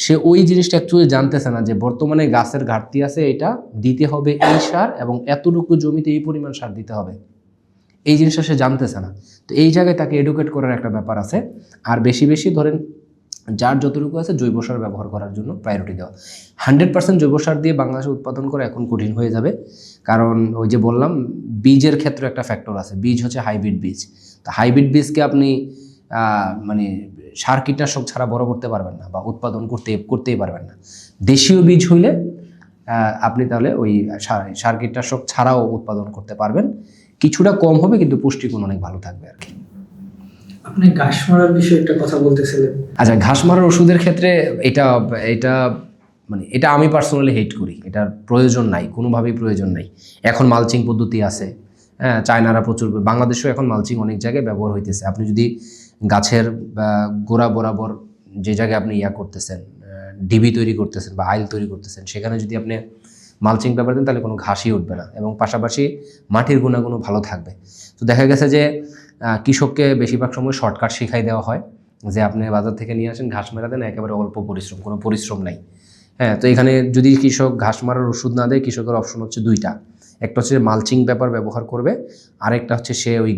সে ওই জিনিসটা অ্যাকচুয়ালি জানতেছে না যে বর্তমানে গাছের ঘাটতি আছে, এটা দিতে হবে এই সার, এবং এতটুকু জমিতে এই পরিমাণ সার দিতে হবে, এই জিনিসটা সে জানতেছে না। তো এই জায়গায় তাকে এডুকেট করার একটা ব্যাপার আছে। আর বেশি বেশি ধরেন যার যতটুকু আছে জৈব সার ব্যবহার করার জন্য প্রায়োরিটি দেওয়া। 100% জৈব সার দিয়ে বাংলাদেশে উৎপাদন করা এখন কঠিন হয়ে যাবে, কারণ ওই যে বললাম বীজের ক্ষেত্রে একটা ফ্যাক্টর আছে। বীজ হচ্ছে হাইব্রিড বীজ। তো হাইব্রিড বীজকে আপনি মানে সার কীটনাশক ছাড়া বড় করতে পারবেন না, বা উৎপাদন করতেই পারবেন না। দেশীয় বীজ হইলে আপনি তাহলে ওই সার কীটনাশক ছাড়াও উৎপাদন করতে পারবেন, কিছুটা কম হবে কিন্তু পুষ্টিগুণ অনেক ভালো থাকবে আর কি। আপনি ঘাস মারার বিষয়ে একটা কথা বলতেছিলেন। আচ্ছা, ঘাস মারার ওষুধের ক্ষেত্রে এটা আমি পার্সোনালি হেট করি। এটার প্রয়োজন নাই, কোনোভাবেই প্রয়োজন নাই। এখন মালচিং পদ্ধতি আছে, হ্যাঁ, চায়নারা প্রচুর, বাংলাদেশেও এখন মালচিং অনেক জায়গায় ব্যবহার হইতেছে। আপনি যদি গাছের গোড়া বরাবর যে জায়গায় আপনি করতেছেন, ডিবি তৈরি করতেছেন বা আইল তৈরি করতেছেন, সেখানে যদি আপনি মালচিং ব্যবহার দেন তাহলে কোনো ঘাসই উঠবে না, এবং পাশাপাশি মাটির গুণাগুণ ভালো থাকবে। তো দেখা গেছে যে কৃষককে বেশিরভাগ সময় শর্টকাট শিখাই দেওয়া হয় যে আপনি বাজার থেকে নিয়ে আসেন, ঘাস মেরা দেন, একেবারে অল্প পরিশ্রম, কোনো পরিশ্রম নাই। হ্যাঁ, তো এখানে যদি কৃষক ঘাস মারার ওষুধ না দেয়, কৃষকের অপশন হচ্ছে দুইটা। একটা হচ্ছে মালচিং পেপার ব্যবহার করবে, আরেকটা হচ্ছে সে ওই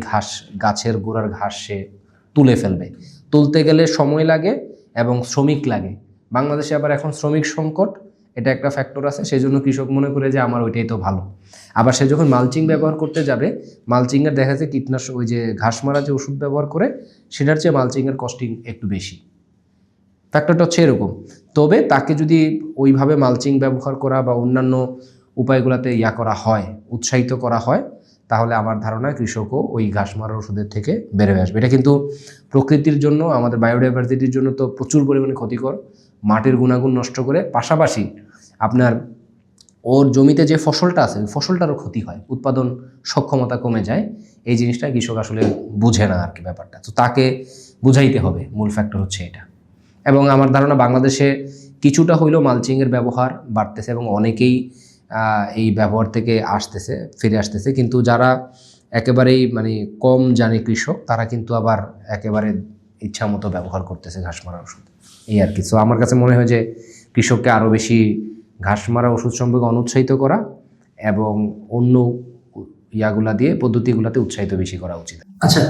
গাছের গোড়ার ঘাস সে তুলে ফেলবে। তুলতে গেলে সময় লাগে এবং শ্রমিক লাগে। বাংলাদেশে আবার এখন শ্রমিক সংকট, এটা একটা ফ্যাক্টর আছে। সেই জন্য কৃষক মনে করে যে আমার ওইটাই তো ভালো। আবার সে যখন মালচিং ব্যবহার করতে যাবে, মালচিংয়ের দেখা যায় কীটনাশক, ওই যে ঘাস মারা যে ওষুধ ব্যবহার করে, সেটার চেয়ে মালচিংয়ের কস্টিং একটু বেশি। ফ্যাক্টরটা হচ্ছে এরকম। তবে তাকে যদি ওইভাবে মালচিং ব্যবহার করা বা অন্যান্য উপায়গুলোতে করা হয়, উৎসাহিত করা হয়, তাহলে আমার ধারণা কৃষকও ওই ঘাস মারার ওষুধের থেকে বের হয়ে আসবে। এটা কিন্তু প্রকৃতির জন্য, আমাদের বায়োডাইভার্সিটির জন্য তো প্রচুর পরিমাণে ক্ষতিকর, মাটির গুণাগুণ নষ্ট করে, পাশাপাশি আপনার ওর জমিতে যে ফসলটা আছে ওই ফসলটারও ক্ষতি হয়, উৎপাদন সক্ষমতা কমে যায়। এই জিনিসটা কৃষক আসলে বুঝে না আর কি ব্যাপারটা, তো তাকে বুঝাইতে হবে, মূল ফ্যাক্টর হচ্ছে এটা। এবং আমার ধারণা বাংলাদেশে কিছুটা হইলেও মালচিংয়ের ব্যবহার বাড়তেছে এবং অনেকেই এই ব্যবহার থেকে ফিরে আসতেছে। কিন্তু যারা একেবারেই মানে কম জানে কৃষক, তারা কিন্তু আবার একেবারে ইচ্ছা মতো ব্যবহার করতেছে ঘাস মারা ওষুধ, এই আর কি। সো আমার কাছে মনে হয় যে কৃষককে আরও বেশি ঘাস মারা ওষুধ সম্পর্কে অনুৎসাহিত করা এবং অন্য ইয়াগুলা দিয়ে, পদ্ধতিগুলাতে উৎসাহিত বেশি করা উচিত। আচ্ছা,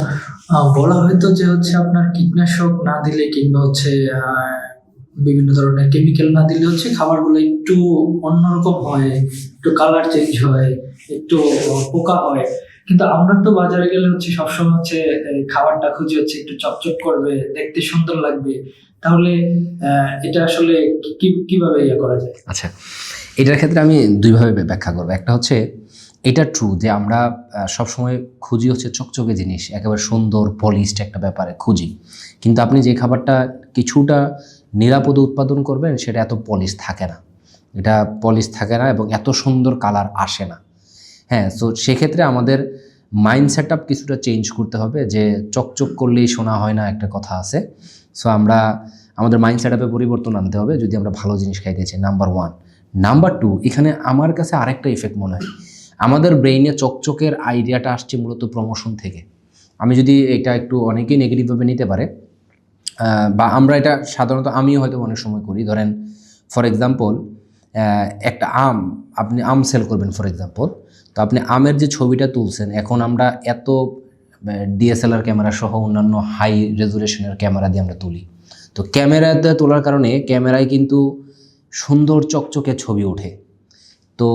বলা হয়তো যে হচ্ছে আপনার কীটনাশক না দিলে কিংবা হচ্ছে বিভিন্ন ধরনের কেমিক্যাল না দিলে হচ্ছে খাবারগুলো একটু অন্যরকম হয়, একটু কালার চেঞ্জ হয়, একটু পোকা হয়। কিন্তু আমরা তো বাজারে গেলে হচ্ছে সবসময় হচ্ছে খাবারটা খুঁজে হচ্ছে একটু চকচক করবে, দেখতে সুন্দর লাগবে। তাহলে এটা আসলে কিভাবে করা যায়? আচ্ছা, এটার ক্ষেত্রে আমি দুইভাবে ব্যাখ্যা করবো। একটা হচ্ছে এটা ট্রু যে আমরা সবসময় খুঁজি হচ্ছে চকচকে জিনিস, একেবারে সুন্দর পলিশড একটা ব্যাপারে খুঁজি। কিন্তু আপনি যে খাবারটা কিছুটা নিরাপদে উৎপাদন করবেন সেটা এত পলিশ থাকে না, এটা পলিশ থাকে না এবং এত সুন্দর কালার আসে না। হ্যাঁ, সো সেক্ষেত্রে আমাদের মাইন্ড সেট আপ কিছুটা চেঞ্জ করতে হবে, যে চকচক করলেই শোনা হয় না, একটা কথা আছে। সো আমরা আমাদের মাইন্ড সেট আপে পরিবর্তন আনতে হবে যদি আমরা ভালো জিনিস খাইতে চাই, নাম্বার 1। নাম্বার 2, এখানে আমার কাছে আরেকটা ইফেক্ট মনে হয়, আমাদের ব্রেইনে চকচকের আইডিয়াটা আসছে মূলত প্রমোশন থেকে। আমি যদি এটা একটু, অনেকেই নেগেটিভভাবে নিতে পারে, বা আমরা এটা সাধারণত আমিও হয়তো অনেক সময় করি। ধরেন ফর এক্সাম্পল, একটা আপনি আম সেল করবেন ফর এক্সাম্পল, তো আপনি আমের যে ছবিটা তুলছেন, এখন আমরা এত ডিএসএলআর ক্যামেরা সহ অন্যান্য হাই রেজুলেশনের ক্যামেরা দিয়ে আমরা তুলি। তো ক্যামেরাতে তোলার কারণে ক্যামেরায় কিন্তু সুন্দর চকচকে ছবি ওঠে। তো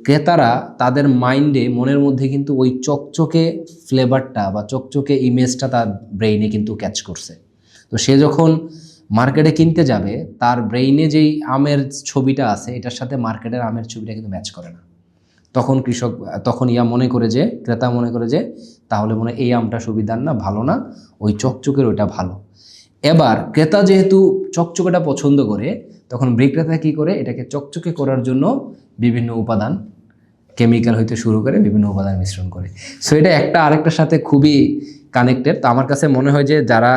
ক্রেতারা তাদের মাইন্ডে, মনের মধ্যে কিন্তু ওই চকচকে ফ্লেভারটা বা চকচকে ইমেজটা তার ব্রেইনে কিন্তু ক্যাচ করছে। তো সে যখন মার্কেটে কিনতে যাবে, তার ব্রেইনে যেই আমের ছবিটা আছে এটার সাথে মার্কেটের আমের ছবিটা কিন্তু ম্যাচ করে না। তখন মনে করে যে, ক্রেতা মনে করে যে তাহলে মনে এই আমটা সুবিধার না, ভালো না, ওই চকচকের ওইটা ভালো। এবার ক্রেতা যেহেতু চকচকেটা পছন্দ করে, তখন বিক্রেতা কী করে, এটাকে চকচকে করার জন্য বিভিন্ন উপাদান, কেমিক্যাল হইতে শুরু করে বিভিন্ন উপাদান মিশ্রণ করে। সো এটা একটা আরেকটার সাথে খুবই কানেক্টেড। তো আমার কাছে মনে হয় যে যারা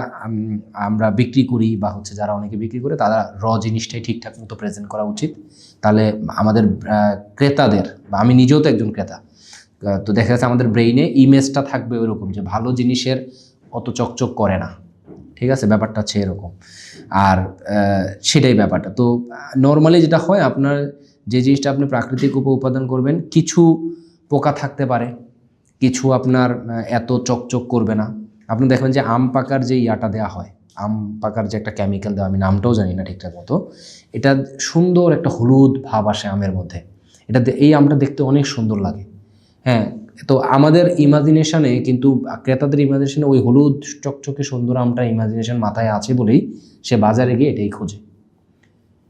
আমরা বিক্রি করি বা হচ্ছে যারা অনেকে বিক্রি করে, তারা জিনিসটাই ঠিকঠাক মতো প্রেজেন্ট করা উচিত। তাহলে আমাদের ক্রেতাদের, বা আমি নিজেও তো একজন ক্রেতা, তো দেখা যাচ্ছে আমাদের ব্রেইনে ইমেজটা থাকবে ওইরকম যে ভালো জিনিসের অত চকচক করে না। ঠিক আছে, ব্যাপারটা হচ্ছে এরকম। আর সেটাই ব্যাপারটা। তো নর্মালি যেটা হয়, আপনার যে জিনিসটা আপনি প্রাকৃতিক উপাদান করবেন, কিছু পোকা থাকতে পারে, কিছু আপনার এত চকচক করবে না। আপনি দেখবেন যে আম পাকার যে ইয়াটা দেওয়া হয়, আম পাকার যে একটা কেমিক্যাল দেওয়া, আমি নামটাও জানি না ঠিকঠাক মতো, এটা সুন্দর একটা হলুদ ভাব আসে আমের মধ্যে। এই আমটা দেখতে অনেক সুন্দর লাগে। হ্যাঁ, তো আমাদের ইমাজিনেশনে কিন্তু, ক্রেতাদের ইমাজিনেশনে ওই হলুদ চকচকে সুন্দর আমটা ইমাজিনেশন মাথায় আছে বলেই সে বাজারে গিয়ে এটাই খোঁজে।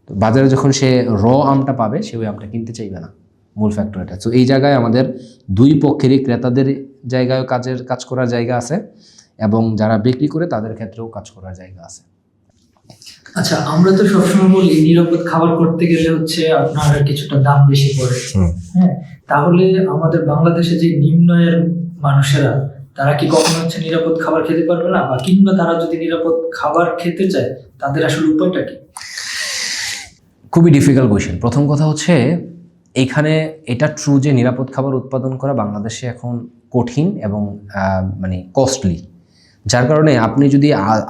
তো বাজারে যখন সে আমটা পাবে, সে ওই আমটা কিনতে চাইবে না, মূল ফ্যাক্টর এটা। তো এই জায়গায় আমাদের দুই পক্ষেরই, ক্রেতাদের জায়গায় কাজ করার জায়গা আছে এবং যারা বিক্রি করে তাদের ক্ষেত্রেও কাজ করার জায়গা আছে। আচ্ছা, আমরা তো সবসময় বলি নিরাপদ খাবার করতে গেলে হচ্ছে আপনার কিছুটা দাম বেশি পড়ে। হ্যাঁ, তাহলে আমাদের বাংলাদেশে যে নিম্ন আয়ের মানুষেরা, তারা কি কখনো হচ্ছে নিরাপদ খাবার খেতে পারবে না, বা কিংবা তারা যদি নিরাপদ খাবার খেতে চায়, তাদের আসলে উপায়টা কি? খুবই ডিফিকাল্ট কোয়েশ্চেন। প্রথম কথা হচ্ছে, এইখানে এটা ট্রু যে নিরাপদ খাবার উৎপাদন করা বাংলাদেশে এখন কঠিন এবং মানে কস্টলি। যার কারণে আপনি যদি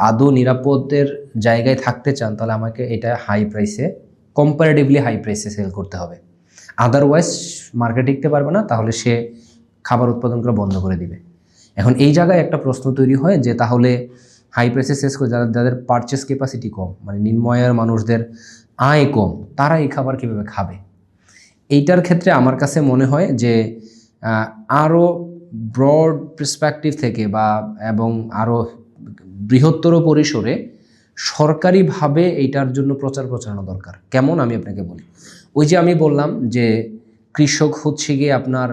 আদৌ নিরাপদের জায়গায় থাকতে চান, তাহলে আমাকে এটা কম্পারেটিভলি হাই প্রাইসে সেল করতে হবে। আদারওয়াইজ মার্কেট টিকতে পারবে না, তাহলে সে খাবার উৎপাদন করা বন্ধ করে দিবে। এখন এই জায়গায় একটা প্রশ্ন তৈরি হয় যে তাহলে হাই প্রাইসে সেল করে যাদের পারচেস ক্যাপাসিটি কম, মানে নিম্ন আয়ের মানুষদের আয় কম, তারা এই খাবার কীভাবে খাবে? এইটার ক্ষেত্রে আমার কাছে মনে হয় যে আরও ব্রড পার্সপেক্টিভ থেকে এবং আরও বৃহত্তর পরিসরে সরকারিভাবে এইটার জন্য প্রচার প্রচারণা দরকার। কেমন আমি আপনাকে বলি, ওই যে আমি বললাম যে কৃষক হচ্ছে গিয়ে আপনার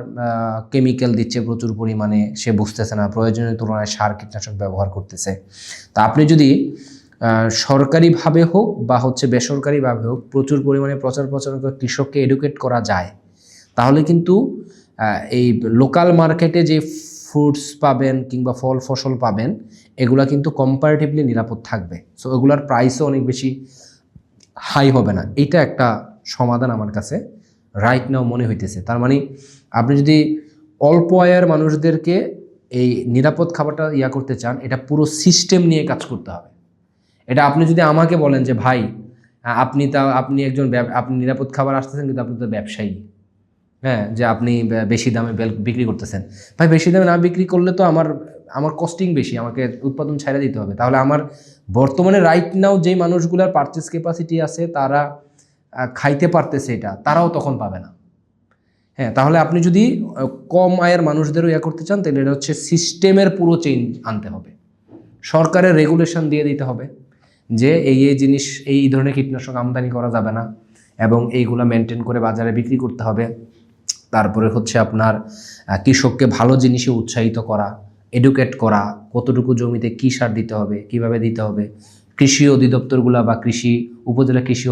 কেমিক্যাল দিচ্ছে প্রচুর পরিমাণে, সে বুঝতেছে না, প্রয়োজনের তুলনায় সার কীটনাশক ব্যবহার করতেছে। তা আপনি যদি সরকারিভাবে হোক বা হচ্ছে বেসরকারিভাবে হোক প্রচুর পরিমাণে প্রচার প্রচারণা করে কৃষককে এডুকেট করা যায়, তাহলে কিন্তু এই লোকাল মার্কেটে যে ফ্রুটস পাবেন কিংবা ফল ফসল পাবেন এগুলা কিন্তু কম্পারেটিভলি নিরাপদ থাকবে। সো এগুলার প্রাইসও অনেক বেশি হাই হবে না। এটা একটা সমাধান আমার কাছে রাইট নাও মনে হইতেছে। তার মানে আপনি যদি অল্প আয়ের মানুষদেরকে এই নিরাপদ খাবারটা করতে চান, এটা পুরো সিস্টেম নিয়ে কাজ করতে হবে। এটা আপনি যদি আমাকে বলেন যে ভাই আপনি একজন আপনি নিরাপদ খাবার আসতেছেন কিন্তু আপনি তো ব্যবসায়ী, হ্যাঁ, যে আপনি বেশি দামে বিক্রি করতেছেন, ভাই বেশি দামে না বিক্রি করলে তো আমার কস্টিং বেশি, আমাকে উৎপাদন ছাড়া দিতে হবে। তাহলে আমার বর্তমানে রাইট নাও যেই মানুষগুলোর পারচেস ক্যাপাসিটি আছে তারা খাইতে পারতেছে, এটা তারাও তখন পাবে না। হ্যাঁ, তাহলে আপনি যদি কম আয়ের মানুষদেরও করতে চান তাহলে এটা হচ্ছে সিস্টেমের পুরো চেঞ্জ আনতে হবে। সরকারের রেগুলেশন দিয়ে দিতে হবে যে এই জিনিস, এই ধরনের কীটনাশক আমদানি করা যাবে না এবং এইগুলা মেনটেন করে বাজারে বিক্রি করতে হবে। তারপরে হচ্ছে আপনার কৃষককে ভালো জিনিসে উৎসাহিত করা, এডুকেট করা, কতটুকু জমিতে কী সার দিতে হবে, কিভাবে দিতে হবে। কৃষি অধিদপ্তরগুলা বা কৃষি উপজেলা কৃষি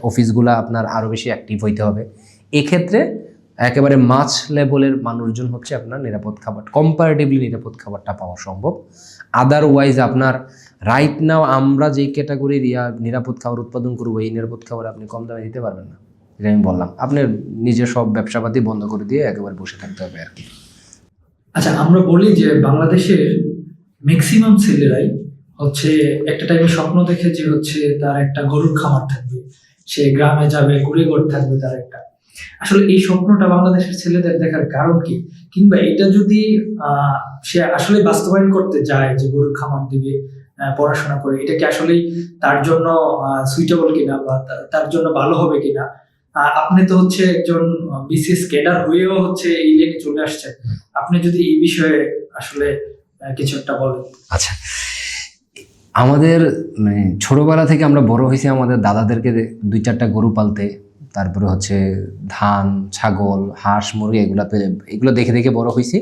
অফিসগুলা আপনার আরও বেশি অ্যাক্টিভ হইতে হবে। এক্ষেত্রে একেবারে মাছ লেভেলের মানুষজন হচ্ছে আপনার নিরাপদ খাবার, কম্পারেটিভলি নিরাপদ খাবারটা পাওয়া সম্ভব। আদারওয়াইজ আপনার রাইট নাও আমরা যেই ক্যাটাগরির নিরাপদ খাবার উৎপাদন করবো, এই নিরাপদ খাবার আপনি কম দামে দিতে পারবেন না। যেটা আমি বললাম, আপনার নিজের সব ব্যবসাপাতি বন্ধ করে দিয়ে একেবারে বসে থাকতে হবে আর কি। আচ্ছা, আমরা বলি যে বাংলাদেশের ম্যাক্সিমাম ছেলেরাই হচ্ছে একটা টাইমে স্বপ্ন দেখে যে হচ্ছে তার একটা গরুর খামার থাকবে, সে গ্রামে যাবে, কুড়ে ঘর থাকবে তার একটা। আসলে এই স্বপ্নটা বাংলাদেশের ছেলেদের দেখার কারণ কি, কিংবা এটা যদি সে আসলে বাস্তবায়ন করতে যায় যে গরুর খামার দিবে পড়াশোনা করে, এটা কি আসলেই তার জন্য সুইটেবল কিনা বা তার জন্য ভালো হবে কিনা? আপনি তো হচ্ছে একজন বিসিএস ক্যাডার হয়েও হচ্ছে এই লাইনে চলে আসছেন, আপনি যদি এই বিষয়ে আসলে কিছু একটা বলেন। আচ্ছা, আমাদের মানে ছোটবেলা থেকে আমরা বড় হয়েছি আমাদের দাদাদেরকে 2-4টা গরু পালতে, তারপরে হচ্ছে ধান, ছাগল, হাঁস, মুরগি এগুলো দেখে দেখে বড় হয়েছি।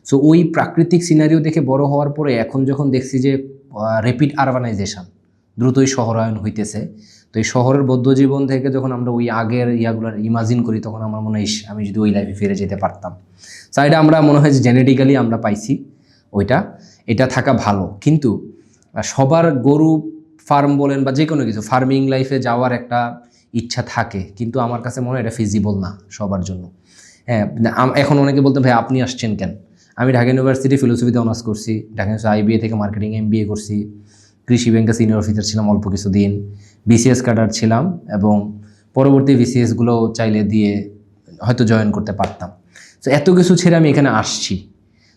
সো ওই প্রাকৃতিক সিনারিও দেখে বড় হওয়ার পরে এখন যখন দেখছি যে র্যাপিড আরবানাইজেশন, দ্রুতই শহরায়ন হইতেছে, তো এই শহরের বদ্ধ জীবন থেকে যখন আমরা ওই আগের ইয়াগুলার ইমাজিন করি তখন আমার মনে হয় আমি যদি ওই লাইফে ফিরে যেতে পারতাম। সো এটা আমরা মনে হয় যে জেনেটিক্যালি আমরা পাইছি এটা থাকা ভালো। কিন্তু সবার গরু ফার্ম বলেন বা যে কোনো কিছু ফার্মিং লাইফে যাওয়ার একটা ইচ্ছা থাকে, কিন্তু আমার কাছে মনে হয় এটা ফিজিবল না সবার জন্য। হ্যাঁ, এখন অনেকে বলতে ভাই আপনি আসছেন কেন? আমি ঢাকা ইউনিভার্সিটি ফিলোসফিতে অনার্স করছি, ঢাকা ইউনিভার্সিটি আইবিএ থেকে মার্কেটিং এমবিএ করছি, কৃষি ব্যাংকে সিনিয়র অফিসার ছিলাম অল্প কিছুদিন, বিসিএস ক্যাডার ছিলাম এবং পরবর্তী বিসিএসগুলো চাইলে দিয়ে হয়তো জয়েন করতে পারতাম। তো এত কিছু ছেড়ে আমি এখানে আসছি।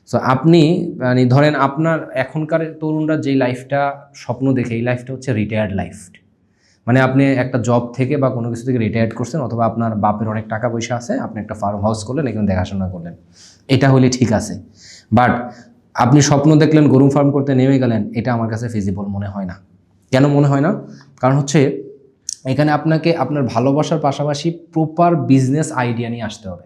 সো আপনি মানে ধরেন আপনার এখনকার তরুণরা যেই লাইফটা স্বপ্ন দেখে, এই লাইফটা হচ্ছে রিটায়ার্ড লাইফ। মানে আপনি একটা জব থেকে বা কোনো কিছু থেকে রিটায়ার্ড করছেন, অথবা আপনার বাপের অনেক টাকা পয়সা আছে, আপনি একটা ফার্ম হাউস করলেন, এখানে দেখাশোনা করলেন, এটা হলে ঠিক আছে। বাট আপনি স্বপ্ন দেখলেন গরু ফার্ম করতে নেমে গেলেন, এটা আমার কাছে ফিজিবল মনে হয় না। কেন মনে হয় না? কারণ হচ্ছে এখানে আপনাকে আপনার ভালোবাসার পাশাপাশি প্রপার বিজনেস আইডিয়া নিয়ে আসতে হবে।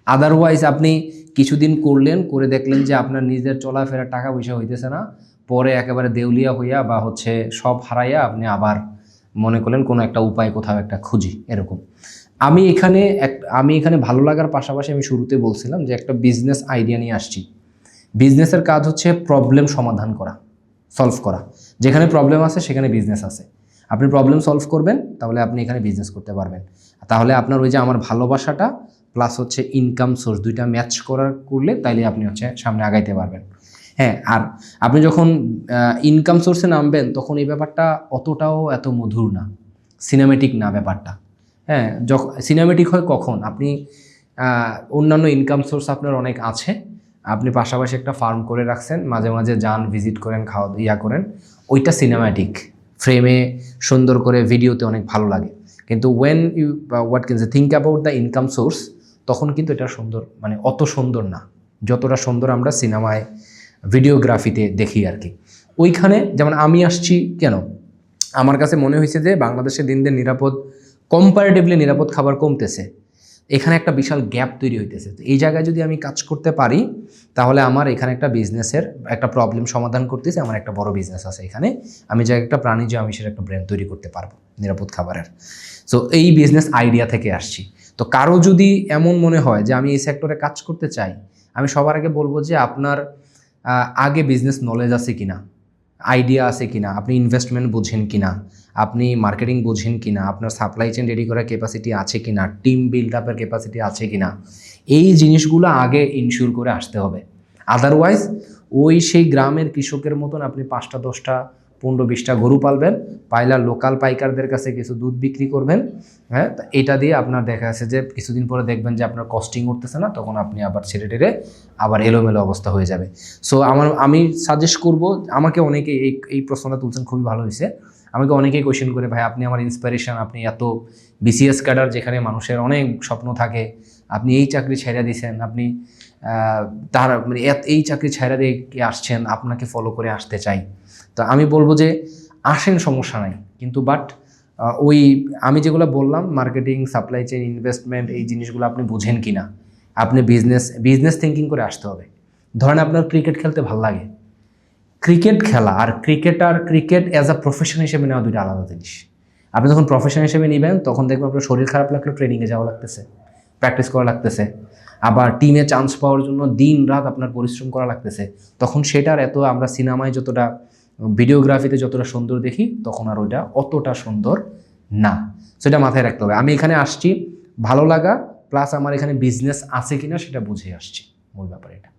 আদারওয়াইজ আপনি কিছুদিন করলেন, করে দেখলেন যে আপনার নিজের চলাফেরার টাকা পয়সা হইতেছে না, পরে একেবারে দেউলিয়া হইয়া বা হচ্ছে সব হারাইয়া আপনি আবার মনে করলেন কোনো একটা উপায় কোথাও একটা খুঁজি, এরকম। আমি এখানে ভালো লাগার পাশাপাশি আমি শুরুতে বলছিলাম যে একটা বিজনেস আইডিয়া নিয়ে আসছি। বিজনেসের কাজ হচ্ছে প্রবলেম সমাধান করা, সলভ করা। যেখানে প্রবলেম আছে সেখানে বিজনেস আছে। আপনি প্রবলেম সলভ করবেন, তাহলে আপনি এখানে বিজনেস করতে পারবেন। তাহলে আপনার ওই যে আমার ভালোবাসাটা প্লাস হচ্ছে ইনকাম সোর্স, দুইটা ম্যাচ করলে তাইলে আপনি হচ্ছে সামনে আগাইতে পারবেন। হ্যাঁ, আর আপনি যখন ইনকাম সোর্সে নামবেন তখন এই ব্যাপারটা অতটাও এত মধুর না, সিনেমেটিক না ব্যাপারটা। হ্যাঁ, যখন সিনেমেটিক হয় কখন আপনি অন্যান্য ইনকাম সোর্স আপনার অনেক আছে, আপনি পাশাপাশি একটা ফার্ম করে রাখছেন, মাঝে মাঝে যান, ভিজিট করেন, করেন, ওইটা সিনেম্যাটিক ফ্রেমে সুন্দর করে ভিডিওতে অনেক ভালো লাগে। কিন্তু when you what can say think about the income source, তখন কিন্তু এটা সুন্দর, মানে অত সুন্দর না যতটা সুন্দর আমরা সিনেমায় ভিডিওগ্রাফিতে দেখি আর কি। ওইখানে যেমন আমি আসছি কেন, আমার কাছে মনে হয়েছে যে বাংলাদেশে দিন দিন কম্পারেটিভলি নিরাপদ খাবার কমতেছে, এখানে একটা বিশাল গ্যাপ তৈরি হইতেছে। তো এই জায়গায় যদি আমি কাজ করতে পারি তাহলে আমার এখানে একটা বিজনেসের একটা প্রবলেম সমাধান করতেছে, আমার একটা বড় বিজনেস আছে এখানে, আমি যে একটা প্রাণীজ আমিষের একটা ব্র্যান্ড তৈরি করতে পারবো নিরাপদ খাবারের। সো এই বিজনেস আইডিয়া থেকে আসছি। তো কারো যদি এমন মনে হয় যে আমি এই সেক্টরে কাজ করতে চাই, আমি সবার আগে বলবো যে আপনার আগে বিজনেস নলেজ আছে কিনা, আইডিয়া আছে কিনা, আপনি ইনভেস্টমেন্ট বুঝেন কিনা, আপনি মার্কেটিং বুঝেন কিনা, আপনার সাপ্লাই চেইন রেডি করার ক্যাপাসিটি আছে কিনা, টিম বিল্ড আপের ক্যাপাসিটি আছে কিনা, এই জিনিসগুলো আগে ইনশিওর করে আসতে হবে। আদারওয়াইজ সেই গ্রামের কৃষকের মতন আপনি 5টা 10টা 15-20টা গরু পালবেন, পাইলা লোকাল পাইকারদের কাছে কিছু দুধ বিক্রি করবেন, হ্যাঁ, এটা দিয়ে আপনার দেখা যাচ্ছে যে কিছুদিন পরে দেখবেন যে আপনার কস্টিং উঠতেছে না, তখন আপনি আবার ছেড়ে টেরে আবার এলোমেলো অবস্থা হয়ে যাবে। সো আমি সাজেস্ট করব, আমাকে অনেকে এই প্রশ্নটা তুলছেন, খুবই ভালো হয়েছে। আমাকে অনেকেই কোয়েশ্চেন করে, ভাই আপনি আমার ইন্সপিরেশন, আপনি এত বিসিএস ক্যাডার যেখানে মানুষের অনেক স্বপ্ন থাকে, আপনি এই চাকরি ছেড়ে দিয়েছেন, আপনি তার মানে এই চাকরি ছেড়ে দিয়ে কি আসছেন, আপনাকে ফলো করে আসতে চাই। তো আমি বলবো যে আসেন, সমস্যা নাই, কিন্তু বাট আমি যেগুলো বললাম মার্কেটিং, সাপ্লাই চেইন, ইনভেস্টমেন্ট, এই জিনিসগুলো আপনি বুঝেন কি না, আপনি বিজনেস থিঙ্কিং করে আসতে হবে। ধরেন আপনার ক্রিকেট খেলতে ভালো লাগে, ক্রিকেট খেলা আর ক্রিকেট অ্যাজ আ প্রফেশন হিসেবে নেওয়া দুইটা আলাদা জিনিস। আপনি যখন প্রফেশন হিসেবে নেবেন তখন দেখবেন আপনার শরীর খারাপ লাগলেও ট্রেনিংয়ে যাওয়া লাগতেছে, প্র্যাকটিস করা লাগতেছে, আবার টিমে চান্স পাওয়ার জন্য দিন রাত আপনার পরিশ্রম করা লাগতেছে। তখন সেটার এত আমরা সিনেমায় যতটা, ভিডিওগ্রাফিতে যতটা সুন্দর দেখি, তখন আর ওইটা অতটা সুন্দর না। সেটা মাথায় রাখতে হবে। আমি এখানে আসছি ভালো লাগা প্লাস আমার এখানে বিজনেস আছে কিনা সেটা বুঝে আসছি, মূল ব্যাপার এটা।